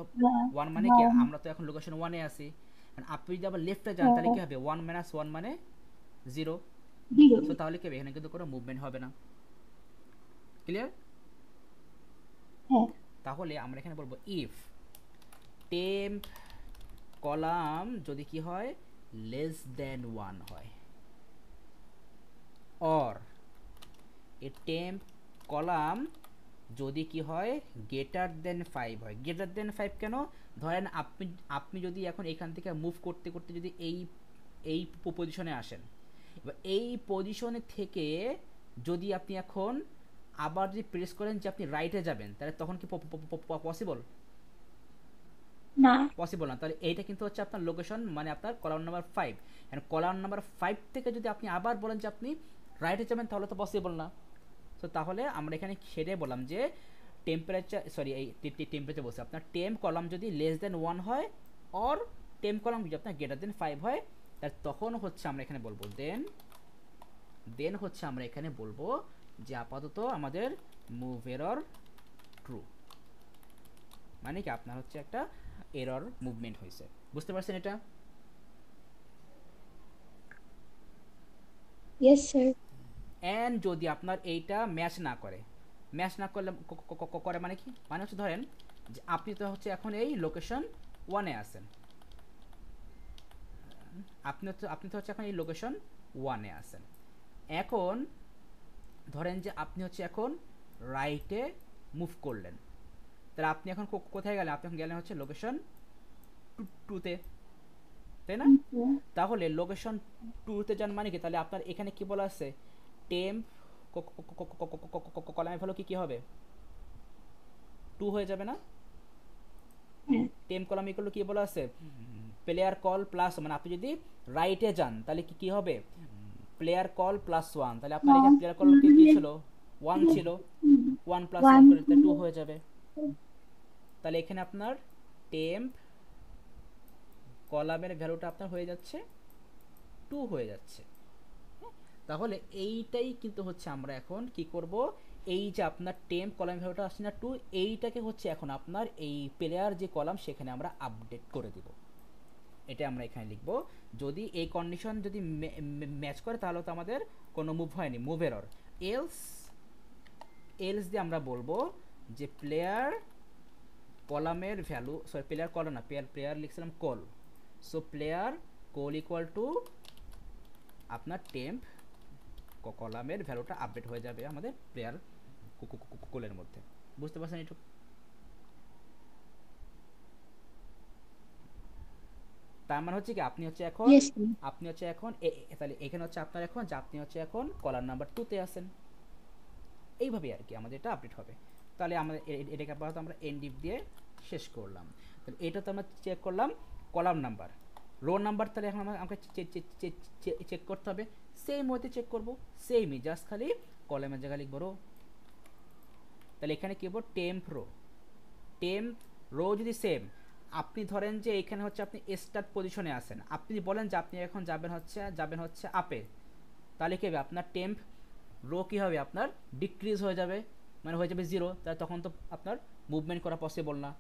ওয়ান মানে কি, আমরা তো এখন লোকেশন ওয়ানে আছি। আপনি যদি আবার লেফটে যান তাহলে কি হবে? ওয়ান মাইনাস ওয়ান মানে জিরো। তো তাহলে কি হবে, এখানে কিন্তু কোনো মুভমেন্ট হবে না। ক্লিয়ার? তাহলে আমরা এখানে বলবো ইফ টেম্প কলাম যদি কি হয়, লেস দেন ওয়ান হয়, অর এ টেম্প কলাম যদি কি হয়, গ্রেটার দেন 5 হয়। গ্রেটার দেন 5 কেন? ধরেন আপনি যদি এখন এখান থেকে মুভ করতে করতে যদি এই পজিশনে আসেন, এবার এই পজিশনে থেকে যদি আপনি এখন আবার যদি প্রেস করেন যে আপনি রাইটে যাবেন, তাহলে তখন কি পসিবল? না। পসিবল না। তাহলে এইটা কিন্তু হচ্ছে আপনার লোকেশন, মানে আপনার column number 5। And column number 5 থেকে যদি আপনি আবার বলেন যে আপনি রাইটে যাবেন, তাহলে তো পসিবল না। তো তাহলে আমরা এখানে সেটাই বললাম যে টেম্পারেচার, সরি এই টেম্পারেচার বলছে, আপনার টেম্প কলাম যদি লেস দেন 1 হয়, অর টেম্প কলাম যদি আপনার গ্রেটার দেন 5 হয়, তার তখন হচ্ছে আমরা এখানে বলবো দেন হচ্ছে আমরা এখানে বলবো যে আপাতত আমাদের মুভ এরর ট্রু, মানে কি আপনার হচ্ছে একটা এরর মুভমেন্ট হয়েছে। বুঝতে পারছেন এটা? Yes sir. এন্ড যদি আপনার এইটা ম্যাচ না করে, ম্যাচ না করলে করে মানে কি, মানে হচ্ছে ধরেন যে আপনি তো হচ্ছে এখন এই লোকেশন ওয়ানে আছেন, আপনি তো হচ্ছে এখন এই লোকেশন ওয়ানে আছেন। এখন ধরেন যে আপনি হচ্ছে এখন রাইটে মুভ করলেন, তাহলে আপনি এখন কোথায় গেলেন? আপনি এখন গেলেন হচ্ছে লোকেশন টুতে, তাই না? তাহলে লোকেশন টুতে যান মানে কি, তাহলে আপনার এখানে কি বলা আছে, টেম্প কলামের ভ্যালু কি হবে? 2 হয়ে যাবে না? টেম্প কলাম ইকুয়াল টু কি বলা আছে, প্লেয়ার কল প্লাস, মানে আপনি যদি রাইটে যান তাহলে কি হবে, প্লেয়ার কল প্লাস 1। তাহলে আপনার এখানে প্লেয়ার কল কি ছিল? 1 ছিল, 1 প্লাস 1 করে 2 হয়ে যাবে। তাহলে এখানে আপনার টেম্প কলামের ভ্যালুটা আপনার হয়ে যাচ্ছে 2 হয়ে যাচ্ছে। তাহলে এইটাই কিন্তু হচ্ছে আমরা এখন কি করব, এই যে আপনার টেম্প কলাম ভ্যালুটা আসছে না 2, এইটাকে হচ্ছে এখন আপনার এই প্লেয়ার যে কলাম সেখানে আমরা আপডেট করে দিব। এটা আমরা এখানে লিখব, যদি এই কন্ডিশন যদি ম্যাচ করে তাহলে তো আমাদের কোনো মুভ হয়নি, মুভ এরর। এলস দিয়ে আমরা বলবো যে প্লেয়ার কলামের ভ্যালু, সরি প্লেয়ার কল না, প্লেয়ার লিখছিলাম col, so player col equal to আপনার টেম্প কলামের ভ্যালুটা আপডেট হয়ে যাবে আমাদের প্লেয়ার কোলের মধ্যে। বুঝতে পারছেন একটু? তার মানে হচ্ছে কি আপনি হচ্ছে এখন তাহলে এখানে হচ্ছে আপনার এখন যে আপনি হচ্ছে এখন কলার নাম্বার 2 তে আছেন, এইভাবে আর কি আমাদের এটা আপডেট হবে। তাহলে আমরা এটাকে আপাতত আমরা এনডিভ দিয়ে শেষ করলাম। তাহলে এটা তো আমরা চেক করলাম কলাম নাম্বার, রো নাম্বার। তাহলে এখন আমাকে চেক করতে হবে, সেম ওয়েতে চেক করব, সেমই, জাস্ট খালি কলামের জায়গায় লিখব রো। তাহলে এখানে কি হবো, টেম্প রো যদি সেম, আপনি ধরেন যে এখানে হচ্ছে আপনি স্টার্ট পজিশনে আছেন, আপনি বলেন যে আপনি এখন যাবেন হচ্ছে আপে, তাহলে কি হবে, আপনার টেম্প রো কি হবে, আপনার ডিক্রিজ হয়ে যাবে, মানে হয়ে যাবে 0। তাহলে তখন তো আপনার মুভমেন্ট করা পসিবল না।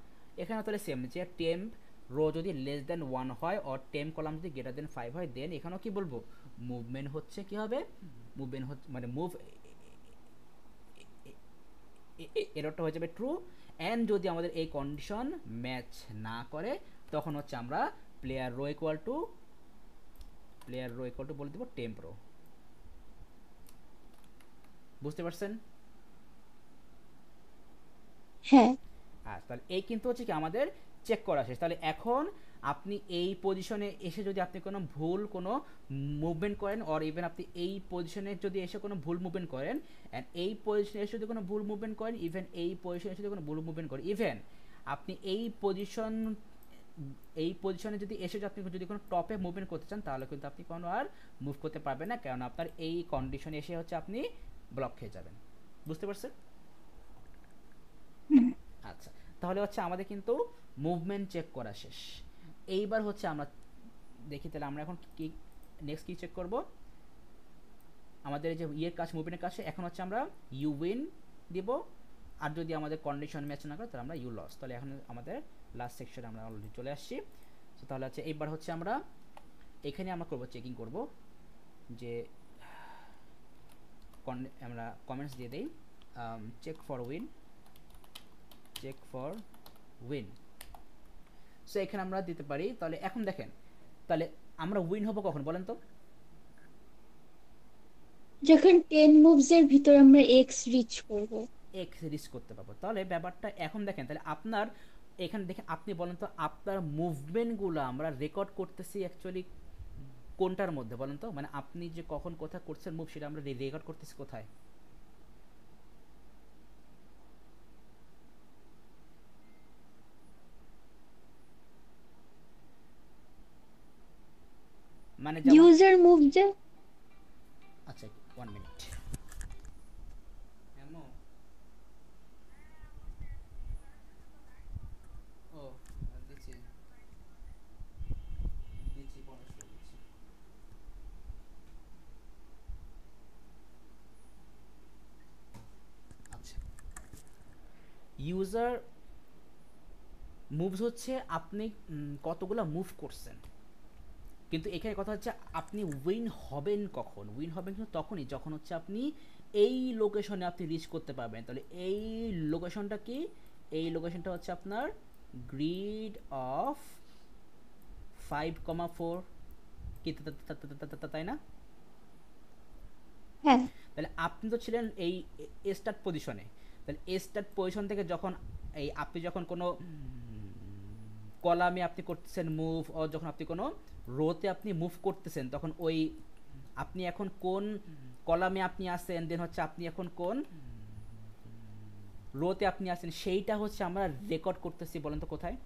এখানে তাহলে সেম, যে টেম্প রো যদি লেস দেন 1 হয় আর টেম্প কলাম যদি গ্রেটার দেন 5 হয়, দেন এখানেও কি বলবো, মুভমেন্ট হচ্ছে কি হবে, মুভমেন্ট হচ্ছে মানে মুভ এররটা হয়ে যাবে ট্রু। অ্যান্ড যদি আমাদের এই কন্ডিশন ম্যাচ না করে তখন হচ্ছে আমরা প্লেয়ার রো ইকুয়াল টু বলে দেবো টেম্প রো। বুঝতে পারছেন? হ্যাঁ। তাহলে এই কিন্তু হচ্ছে কি আমাদের চেক করা শেষ। তাহলে এখন আপনি এই পজিশনে এসে যদি আপনি কোনো ভুল কোনো মুভমেন্ট করেন, অর ইভেন আপনি এই পজিশনে যদি এসে কোনো ভুল মুভমেন্ট করেন, অ্যান্ড এই পজিশনে এসে যদি কোনো ভুল মুভমেন্ট করেন, ইভেন এই পজিশনে এসে যদি কোনো ভুল মুভমেন্ট করেন, ইভেন আপনি এই পজিশনে যদি এসে আপনি যদি কোনো টপে মুভমেন্ট করতে চান, তাহলে কিন্তু আপনি কোনো আর মুভ করতে পারবেন না, কারণ আপনার এই কন্ডিশনে এসে হচ্ছে আপনি ব্লক খেয়ে যাবেন। বুঝতে পারছেন? আচ্ছা, তাহলে হচ্ছে আমাদের কিন্তু মুভমেন্ট চেক করা শেষ। এইবার হচ্ছে আমরা দেখি তাহলে আমরা এখন কি নেক্সট কি চেক করব। আমাদের এই যে ইয়ের কাজ, মুভমেন্টের কাছে এখন হচ্ছে আমরা ইউ উইন দিব, আর যদি আমাদের কন্ডিশন ম্যাচ না করে তাহলে আমরা ইউ লস। তাহলে এখন আমাদের লাস্ট সেকশনে আমরা অলরেডি চলে আসছি। তো তাহলে হচ্ছে এইবার হচ্ছে আমরা এখানে আমরা করব চেকিং করব যে আমরা কমেন্টস দিয়ে দেই চেক ফর উইন। সো এখানে আমরা দিতে পারি। তাহলে এখন দেখেন, তাহলে আমরা উইন হব কখন বলেন তো? যখন 10 মুভস এর ভিতর আমরা এক্স রিচ করব, এক্স রিচ করতে পারবো। তাহলে ব্যাপারটা এখন দেখেন, তাহলে আপনার এখানে দেখেন, আপনি বলেন তো আপনার মুভমেন্টগুলো আমরা রেকর্ড করতেছি অ্যাকচুয়ালি কোনটার মধ্যে বলেন তো? মানে আপনি যে কখন কোথায় করছেন মুভ, সেটা আমরা রেকর্ড করতেছি কোথায়? মানে ইউজার মুভ যে। আচ্ছা 1 মিনিট। ও দিচ্ছি দিচ্ছি 15 দিচ্ছি। আচ্ছা, ইউজার মুভস হচ্ছে আপনি কতগুলো মুভ করছেন, কিন্তু এখানে কথা হচ্ছে আপনি উইন হবেন কখন। উইন হবেন কিন্তু তখনই যখন হচ্ছে আপনি এই লোকেশনে আপনি রিচ করতে পারবেন। তাহলে এই লোকেশনটা কি? এই লোকেশনটা হচ্ছে আপনার গ্রিড অফ 5,4 কি তাই না? হ্যাঁ। তাহলে আপনি তো ছিলেন এই স্টার্ট পজিশনে। তাহলে স্টার্ট পজিশন থেকে যখন এই আপনি যখন কোনো কলামে আপনি করতেছেন মুভ, ও যখন আপনি কোনো রোতে আপনি মুভ করতেছেন, তখন ওই আপনি এখন কোন কলামে আপনি আছেন, দেন হচ্ছে আপনি এখন কোন রোতে আপনি আছেন, সেইটা হচ্ছে আমরা রেকর্ড করতেছি। বলেন তো কোথায়?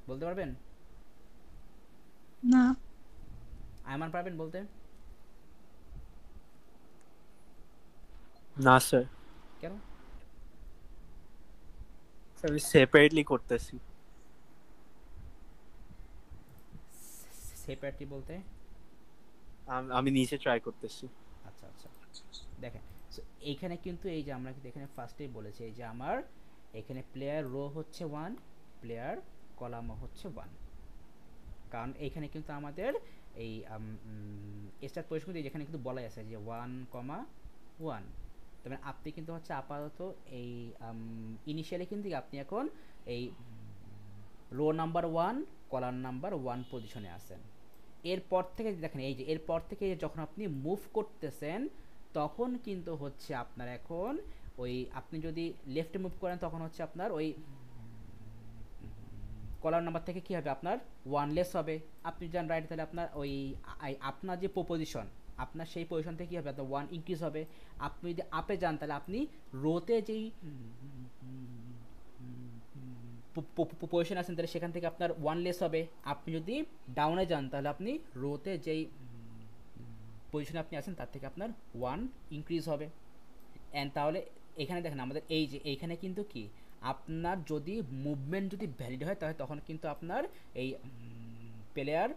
বলতে পারবেন? না। আয়মান পারবেন বলতে? না স্যার, কেন? আমি সেপারেটলি করতেছি। সেপারেটলি বলতে? আমি নিচে ট্রাই করতেছি। আচ্ছা আচ্ছা, দেখেন এইখানে কিন্তু এই যে আমরা কিন্তু এখানে ফার্স্টেই বলেছি এই যে আমার এখানে প্লেয়ার রো হচ্ছে 1, প্লেয়ার কলাম হচ্ছে 1, কারণ এইখানে কিন্তু আমাদের এই স্টার্ট পজিশন যেখানে কিন্তু বলাই আছে যে 1,1। তবে আপনি কিন্তু হচ্ছে আপাতত এই ইনিশিয়ালি কিন্তু আপনি এখন এই রো নাম্বার 1 কলাম নাম্বার 1 পজিশনে আছেন। এরপর থেকে দেখেন এই যে এরপর থেকে যখন আপনি মুভ করতেছেন তখন কিন্তু হচ্ছে আপনার এখন ওই আপনি যদি লেফটে মুভ করেন তখন হচ্ছে আপনার ওই কলাম নাম্বার থেকে কি হবে, আপনার 1 লেস হবে। আপনি যান রাইট, তাহলে আপনার ওই আপনার যে পজিশন আপনার সেই পজিশন থেকে কী হবে, আপনার 1 ইনক্রিজ হবে। আপনি যদি আপে যান তাহলে আপনি রোতে যেই পজিশন আছেন তাহলে সেখান থেকে আপনার 1 লেস হবে। আপনি যদি ডাউনে যান তাহলে আপনি রোতে যেই পজিশনে আপনি আছেন তার থেকে আপনার 1 ইনক্রিজ হবে। অ্যান্ড তাহলে এখানে দেখেন আমাদের এই যে এইখানে কিন্তু কি আপনার যদি মুভমেন্ট যদি ভ্যালিড হয় তাহলে তখন কিন্তু আপনার এই প্লেয়ার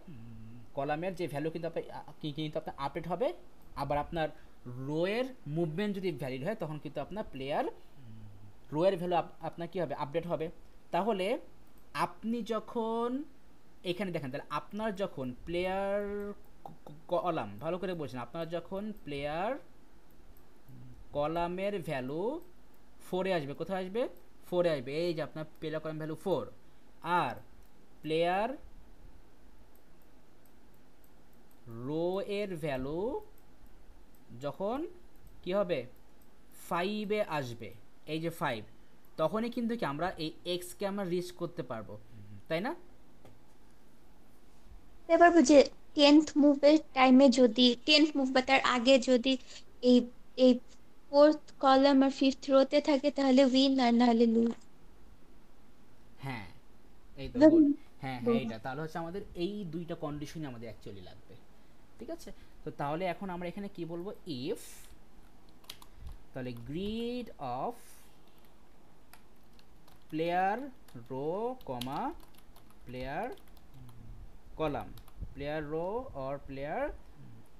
কলামের যে ভ্যালু কিন্তু আপনার আপডেট হবে। আবার আপনার রোয়ের মুভমেন্ট যদি ভ্যালিড হয় তখন কিন্তু আপনার প্লেয়ার রোয়ের ভ্যালু আপনার কী হবে, আপডেট হবে। তাহলে আপনি যখন এখানে দেখেন, তাহলে আপনার যখন প্লেয়ার কলাম, ভালো করে বলছেন, আপনার যখন প্লেয়ার কলামের ভ্যালু 4-এ আসবে, কোথায় আসবে, 4-এ আসবে, এই যে আপনার প্লেয়ার কলাম ভ্যালু 4, আর প্লেয়ার রো এর ভ্যালু যখন কি হবে 5-এ আসবে, এই যে 5, তখনই কিন্তু কি আমরা এই এক্সকে আমরা রিচ করতে পারবো, তাই না? এবার যে 10th মুভের টাইমে যদি 10th মুভ বা তার আগে যদি এই এই 4th কলাম আর 5th রোতে থাকে তাহলে উইন, আর না হলে লুজ। হ্যাঁ, এই তো গুড। হ্যাঁ হ্যাঁ, এইটা তাহলে হচ্ছে আমাদের এই দুইটা কন্ডিশনই আমাদের অ্যাকচুয়ালি লাগবে, ঠিক আছে? তো তাহলে এখন আমরা এখানে কি বলবো, ইফ, তাহলে grid of player row comma player column, player row or player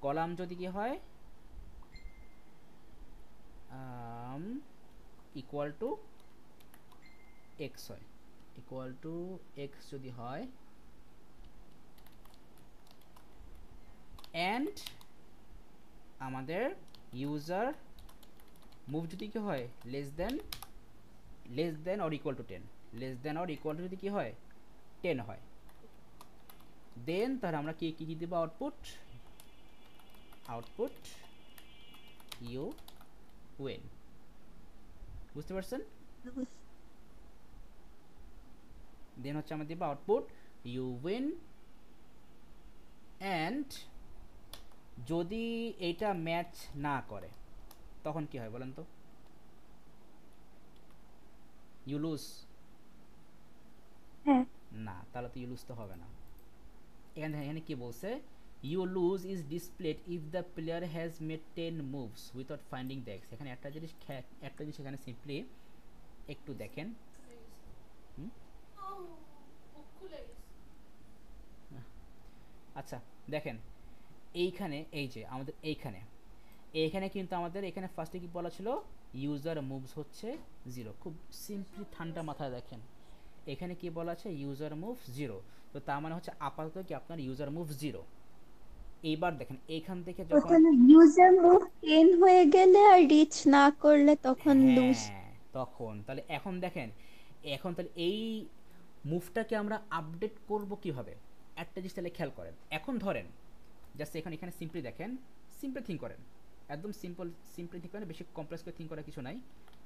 column যদি কি হয় ইকুয়াল টু এক্স হয়, ইকুয়াল টু এক্স যদি হয়, অ্যান্ড আমাদের ইউজার মুভ যদি কি হয় less than or equal to 10, less than or equal to যদি কি হয় 10 হয়, দেন তাহলে আমরা কি কি দেবো, আউটপুট ইউ উইন। বুঝতে পারছেন? দেন হচ্ছে আমরা দেবো আউটপুট ইউ উইন, অ্যান্ড যদি এইটা ম্যাচ না করে তখন কি হয় বলেন তো, ইউ লুজ। হ্যাঁ, না, তাহলে তো ইউ লুজ তো হবে না। এখানে কি বলছে, you lose is displayed if the player has made 10 moves without finding the X. এখানে একটা জিনিস এখানে সিম্পলি একটু দেখেন, আচ্ছা দেখেন এইখানে, এই যে আমাদের এইখানে কিন্তু আমাদের এখানে ফার্স্টে কি বলা ছিল, ইউজার মুভস হচ্ছে 0। খুব সিম্পলি ঠান্ডা মাথায় দেখেন, এখানে কি বলা আছে, ইউজার মুভ 0, তো তার মানে হচ্ছে আপাতত কি আপনার ইউজার মুভ 0। এইবার দেখেন এইখান থেকে যখন ওখানে ইউজার মুভ 10 হয়ে গেলে আর রিচ না করলে তখন লুজ। হ্যাঁ তখন তাহলে এখন দেখেন, এখন তাহলে এই মুভটাকে আমরা আপডেট করব কিভাবে, একটা জিনিস তাহলে খেয়াল করেন। এখন ধরেন জাস্ট এখানে সিম্পলি দেখেন, সিম্পলি থিঙ্ক করেন, একদম সিম্পলি থিঙ্ক করেন, বেশি কমপ্লেক্স করে থিঙ্ক করার কিছু নাই।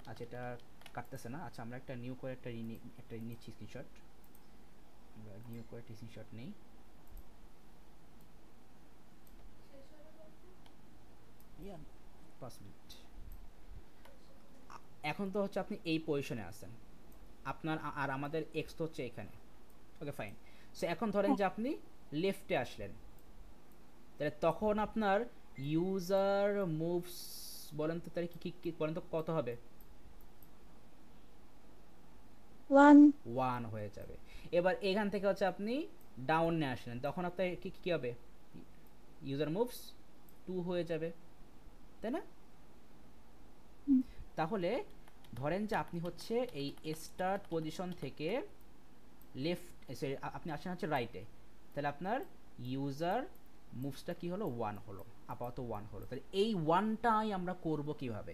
আচ্ছা এটা কাটতেছে না, আচ্ছা আমরা একটা নিউ করে একটা নিচ্ছি স্ক্রিনশট, আমরা নিউ করে একটা স্ক্রিনশট নেই। ইয়া 5 মিনিট। এখন তো হচ্ছে আপনি এই পজিশনে আছেন, আপনার আর আমাদের এক্স তো হচ্ছে এখানে, ওকে ফাইন। সো এখন ধরেন যে আপনি লেফটে আসলেন, তাহলে তখন আপনার ইউজার মুভস বলেন তো, তাহলে কি বলেন তো কত হবে, 1 হয়ে যাবে। এবার এখান থেকে হচ্ছে আপনি ডাউনে আসলেন, তখন আপনার কি হবে, ইউজার মুভস 2 হয়ে যাবে, তাই না? তাহলে ধরেন যে আপনি হচ্ছে এই স্টার্ট পজিশন থেকে লেফট, সরি আপনি আসেন হচ্ছে রাইটে, তাহলে আপনার ইউজার মুভসটা কি হলো, 1 হলো, আপাতত 1 হলো। তাহলে এই 1টাই আমরা করব কিভাবে,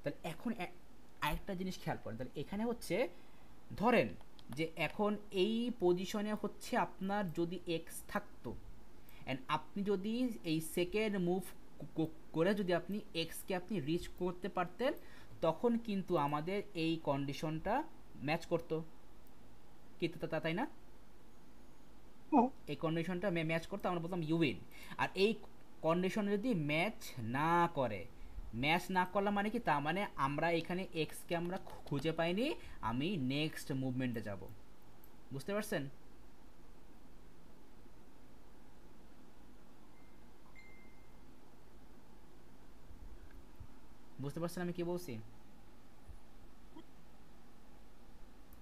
তাহলে এখন আরেকটা জিনিস খেয়াল করেন, তাহলে এখানে হচ্ছে ধরেন যে এখন এই পজিশনে হচ্ছে আপনার যদি এক্স থাকতো, অ্যান্ড আপনি যদি এই সেকেন্ড মুভ করে যদি আপনি এক্সকে আপনি রিচ করতে পারতেন, তখন কিন্তু আমাদের এই কন্ডিশনটা ম্যাচ করতো, কিন্তু তাই না? এই কন্ডিশনটা ম্যাচ করতে আমরা বলতাম ইউ উইন। আর এই কন্ডিশন যদি ম্যাচ না করে, ম্যাচ না করলাম মানে কি, তার মানে আমরা এখানে এক্সকে আমরা খুঁজে পাইনি, আমি নেক্সট মুভমেন্টে যাব। বুঝতে পারছেন? বুঝতে পারছেন আমি কি বলছি?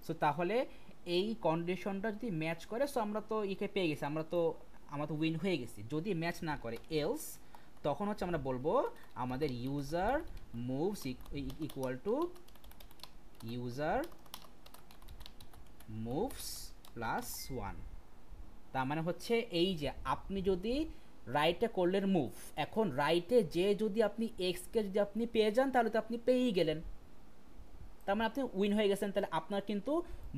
সো তাহলে এই কন্ডিশনটা যদি ম্যাচ করে, সো আমরা তো একে পেয়ে গেছি, আমরা তো উইন হয়ে গেছি। যদি ম্যাচ না করে এলস, তখন হচ্ছে আমরা বলবো আমাদের user moves equal to user moves plus 1। তার মানে হচ্ছে এই যে আপনি যদি রাইটে করলেন মুভ, এখন রাইটে যে যদি আপনি এক্সকে যদি আপনি পেয়ে যান তাহলে তো আপনি পেয়েই গেলেন, তার মানে আপনি উইন হয়ে গেছেন। তাহলে আপনার কিন্তু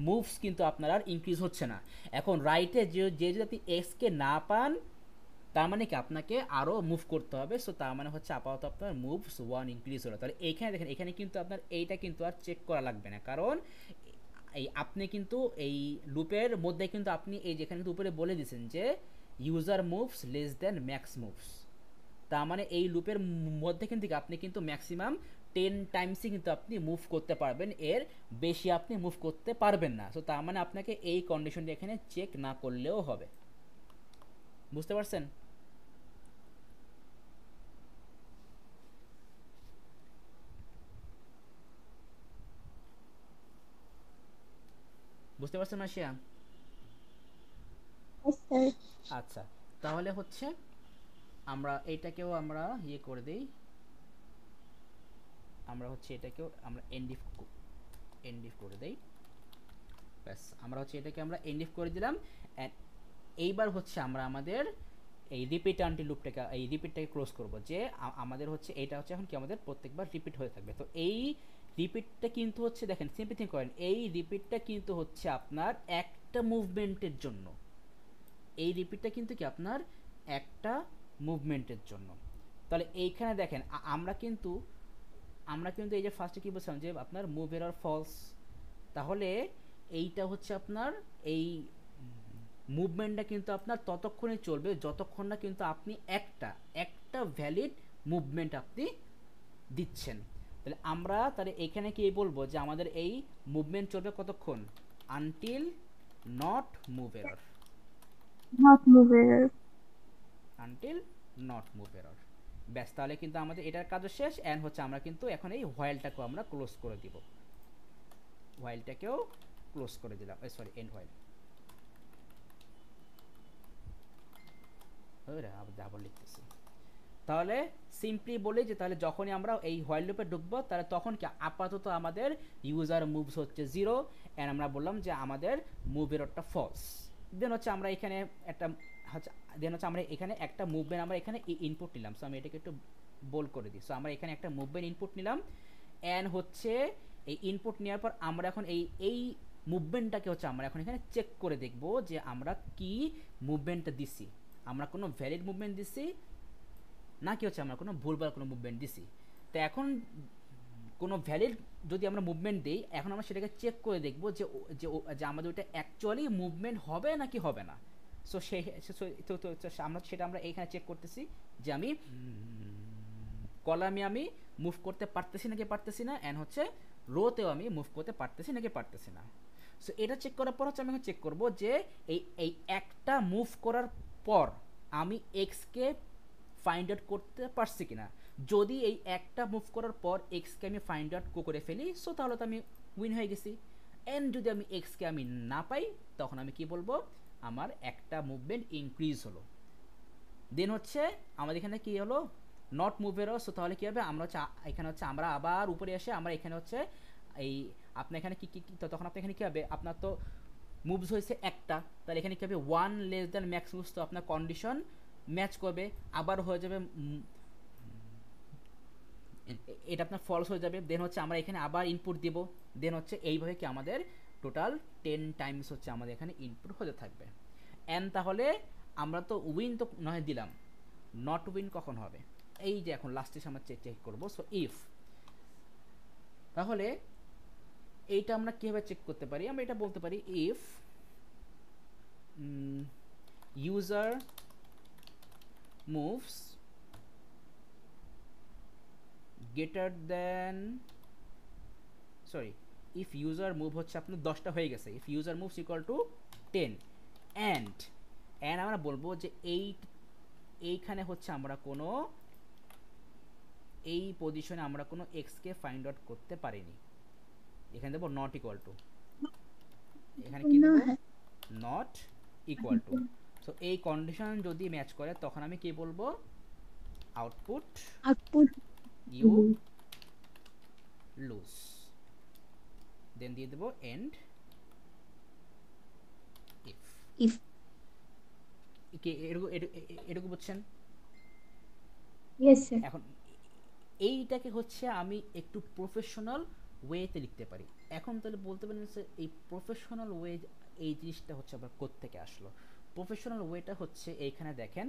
মুভস কিন্তু আপনার আর ইনক্রিজ হচ্ছে না। এখন রাইটে যে যদি আপনি এক্সকে না পান, তার মানে কি আপনাকে আরও মুভ করতে হবে। সো তার মানে হচ্ছে আপাতত আপনার মুভস 1 ইনক্রিজ হলো। তাহলে এইখানে দেখেন, এখানে কিন্তু আপনার এইটা কিন্তু আর চেক করা লাগবে না, কারণ এই আপনি কিন্তু এই লুপের মধ্যে কিন্তু আপনি এই যেখানে কিন্তু উপরে বলে দিয়েছেন যে user moves less than max moves. তার মানে এই লুপের মধ্যে কিন্তু আপনি কিন্তু ম্যাক্সিমাম 10 টাইমসই কিন্তু আপনি মুভ করতে পারবেন, এর বেশি আপনি মুভ করতে পারবেন না। সো তার মানে আপনাকে এই কন্ডিশনটা এখানে চেক না করলেও হবে। বুঝতে পারছেন? বুঝতে পারছেন মাসিয়া? Yes, sir. আচ্ছা, তাহলে হচ্ছে আমরা এইটাকেও আমরা ইয়ে করে দেই, আমরা হচ্ছে এটাকেও আমরা এন্ডিফ করে দেই। ব্যাস, আমরা হচ্ছে এটাকে আমরা এন্ডিফ করে দিলাম। অ্যান্ড এইবার হচ্ছে আমরা আমাদের এই রিপিট আনটিল লুপটাকে, এই রিপিটটাকে ক্লোজ করব, যে আমাদের হচ্ছে এইটা হচ্ছে এখন কি আমাদের প্রত্যেকবার রিপিট হয়ে থাকবে। তো এই রিপিটটা কিন্তু হচ্ছে দেখেন, সিম্পল থিং করেন, এই রিপিটটা কিন্তু হচ্ছে আপনার একটা মুভমেন্টের জন্য, এই রিপিটটা কিন্তু কি আপনার একটা মুভমেন্টের জন্য। তাহলে এইখানে দেখেন আমরা কিন্তু এই যে ফার্স্টে কি বলছিলাম যে আপনার মুভ এরর ফলস, তাহলে এইটা হচ্ছে আপনার এই মুভমেন্টটা কিন্তু আপনার ততক্ষণে চলবে যতক্ষণ না কিন্তু আপনি একটা ভ্যালিড মুভমেন্ট আপনি দিচ্ছেন। তাহলে এখানে কি বলবো যে আমাদের এই মুভমেন্ট চলবে কতক্ষণ? Until not move error, Not move error. Until not move error. ব্যাস, তাহলে কিন্তু আমাদের এটার কাজও শেষ। অ্যান্ড হচ্ছে আমরা কিন্তু এখন এই হোয়াইলটাকেও আমরা ক্লোজ করে দিব, হোয়াইলটাকেও ক্লোজ করে দিলাম, সরি এন্ড হোয়াইল। আবার লিখতেছি। তাহলে সিম্পলি বলি যে তাহলে যখনই আমরা এই হোয়াইল লুপে ঢুকবো, তাহলে তখন কি আপাতত আমাদের ইউজার মুভস হচ্ছে 0, অ্যান্ড আমরা বললাম যে আমাদের মুভ এররটা ফলস। দেন হচ্ছে আমরা এখানে একটা মুভমেন্ট আমরা এখানে ইনপুট নিলাম। সো আমি এটাকে একটু বোল্ড করে দিই। সো আমরা এখানে একটা মুভমেন্ট ইনপুট নিলাম, অ্যান্ড হচ্ছে এই ইনপুট নেওয়ার পর আমরা এখন এই মুভমেন্টটাকে হচ্ছে আমরা এখন এখানে চেক করে দেখব যে আমরা কি মুভমেন্টটা দিছি, আমরা কোনো ভ্যালিড মুভমেন্ট দিছি নাকি হচ্ছে আমরা কোনো ভুলভাল কোনো মুভমেন্ট দিছি। তো এখন কোনো ভ্যালিড যদি আমরা মুভমেন্ট দিই, এখন আমরা সেটাকে চেক করে দেখব যে আমাদের ওইটা অ্যাকচুয়ালি মুভমেন্ট হবে নাকি হবে না। সো আমরা এইখানে চেক করতেছি যে আমি কলামে আমি মুভ করতে পারতেছি নাকি পারতেছি না, অ্যান্ড হচ্ছে রোতেও আমি মুভ করতে পারতেছি নাকি পারতেছি না। সো এটা চেক করার পর হচ্ছে আমি চেক করব যে এই একটা মুভ করার পর আমি এক্সকে ফাইন্ড আউট করতে পারছি কিনা। যদি এই একটা মুভ করার পর এক্সকে আমি ফাইন্ড আউট করে ফেলি, সো তাহলে তো আমি উইন হয়ে গেছি। এন্ড যদি আমি এক্সকে আমি না পাই, তখন আমি কি বলবো, আমার একটা মুভমেন্ট ইনক্রিজ হলো। দেন হচ্ছে আমাদের এখানে কি হলো, নট মুভ এরর। সো তাহলে কি হবে, আমরা হচ্ছে এখানে হচ্ছে আমরা আবার উপরে এসে আমরা এখানে হচ্ছে এই আপনার এখানে কি তখন আপনার এখানে কি হবে, আপনার তো মুভস হয়েছে একটা, তাহলে এখানে কি হবে 1 লেস দ্যান ম্যাক্স মুভস, তো আপনার কন্ডিশন ম্যাচ করবে, আবার হয়ে যাবে এটা আপনার ফলস হয়ে যাবে। দেন হচ্ছে আমরা এখানে আবার ইনপুট দিব, দেন হচ্ছে এইভাবে কি আমাদের টোটাল 10 টাইমস হচ্ছে আমাদের এখানে ইনপুট হতে থাকবে। এন্ড তাহলে আমরা তো উইন তো নয় দিলাম, নট উইন কখন হবে, এই যে এখন লাস্টে আমরা চেক করবো। সো ইফ, তাহলে এইটা আমরা কিভাবে চেক করতে পারি, আমরা এটা বলতে পারি if user moves greater than, sorry, if user move হচ্ছে আপনার 10টা হয়ে গেছে, if user moves equal to 10 and আমরা বলবো যে এইখানে হচ্ছে আমরা কোনো এই পজিশনে আমরা কোনো x কে ফাইন্ড আউট করতে পারিনি, এখানে দেবো নট ইকুয়াল টু। এখানে কি না, দেব হ্যাঁ, নট ইকুয়াল টু। সো এই কন্ডিশন যদি ম্যাচ করে তখন আমি কি বলবো আউটপুট আউটপুট ইউ লুজ, দেন দিয়ে দেব এন্ড ইফ। ইফ। কি এটুকু বুঝছেন? Yes sir. এখন এইটাকে হচ্ছে আমি একটু প্রফেশনাল ওয়েতে লিখতে পারি। এখন তাহলে বলতে পারেন যে এই প্রফেশনাল ওয়ে এই জিনিসটা হচ্ছে আবার কোত্থেকে আসলো? প্রফেশনাল ওয়েটা হচ্ছে এইখানে দেখেন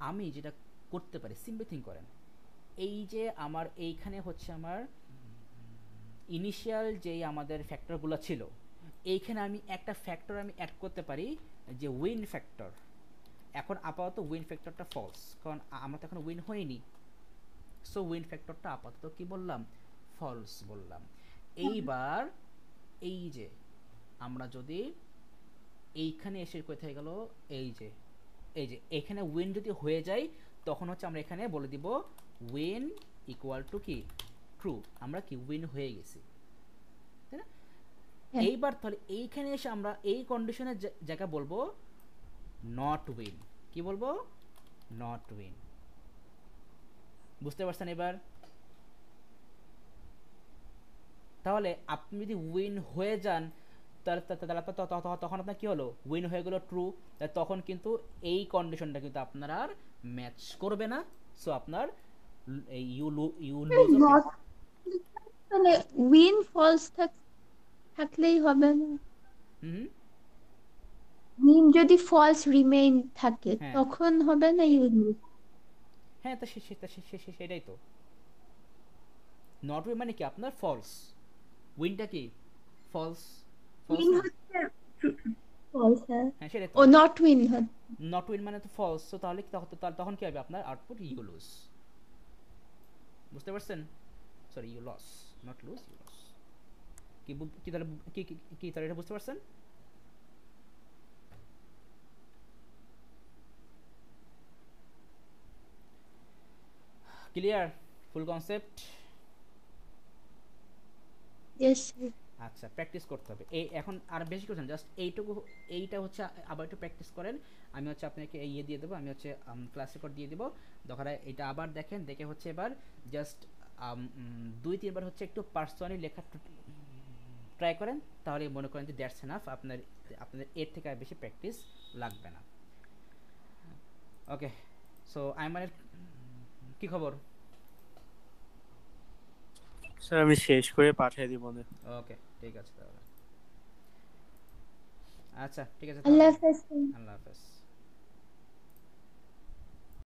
আমি যেটা করতে পারি, সিম্পল থিং করেন, এই যে আমার এইখানে হচ্ছে আমার ইনিশিয়াল যেই আমাদের ফ্যাক্টরগুলো ছিল, এইখানে আমি একটা ফ্যাক্টর আমি অ্যাড করতে পারি যে উইন ফ্যাক্টর। এখন আপাতত উইন ফ্যাক্টরটা ফলস, কারণ আমরা তো এখন উইন হইনি। সো উইন ফ্যাক্টরটা আপাতত কি বললাম ফলস বললাম। এইবার এই যে আমরা যদি এইখানে এসে কোথায় গেল, এই যে এখানে উইন যদি হয়ে যায় তখন হচ্ছে আমরা এখানে বলে দিব উইন ইকুয়াল টু কি ট্রু, আমরা কি উইন হয়ে গেছি, তাই না? হ্যাঁ। এইবার তাহলে এইখানে এসে আমরা এই কন্ডিশনের জায়গা বলবো নট উইন। কি বলবো? Not win. বুঝতে পারছেন এবার? তাহলে আপনি যদি উইন হয়ে যান তখন আপনার কি হলো উইন হয়ে গেল ট্রু, তখন কিন্তু এই কন্ডিশনটা কিন্তু আপনার আর ম্যাচ করবে না। সো আপনার ইউ লুজ। নট মানে উইন ফলস থাকলেই হবে না। হুম, উইন যদি ফলস রিমেইন থাকে হ্যাঁ তখন হবে না ইউ লুজ। হ্যাঁ, তা সেটাই তো। নট উইন মানে কি আপনার ফলস, উইনটা কি ফলস, ফলস উইন না? হচ্ছে ফলস, হ্যাঁ। হ্যাঁ সেটাই ও তো। নট উইন হচ্ছে। নট উইন মানে তো ফলস, তো তাহলে তখন কি হবে আপনার আউটপুট ইউ লুজ। বুঝতে পারছেন? Sorry you loss, not lose, you loss. কি তাহলে কি তাহলে এটা বুঝতে পারছেন? Clear? Full concept? Yes sir. আচ্ছা, প্র্যাকটিস করতে হবে। এই এখন আর বেশি করছেন, জাস্ট এইটা হচ্ছে আবার একটু প্র্যাকটিস করেন। আমি হচ্ছে আপনাকে ইয়ে দিয়ে দেবো, আমি হচ্ছে ক্লাস রেকর্ড দিয়ে দেবো, দোকানে এটা আবার দেখেন, দেখে হচ্ছে এবার জাস্ট 2-3 বার হচ্ছে একটু পার্সোনালি লেখা ট্রাই করেন, তাহলে মনে করেন যে দ্যাটস এনাফ, আপনাদের এর থেকে আর বেশি প্র্যাকটিস লাগবে না। ওকে, সো আইমানের কি খবর? স্যার আমি শেষ করে পাঠিয়ে দিব না। ওকে ঠিক আছে তাহলে। আচ্ছা ঠিক আছে আল্লাহ তাহলে, হাফেজ। আল্লাহ হাফেজ।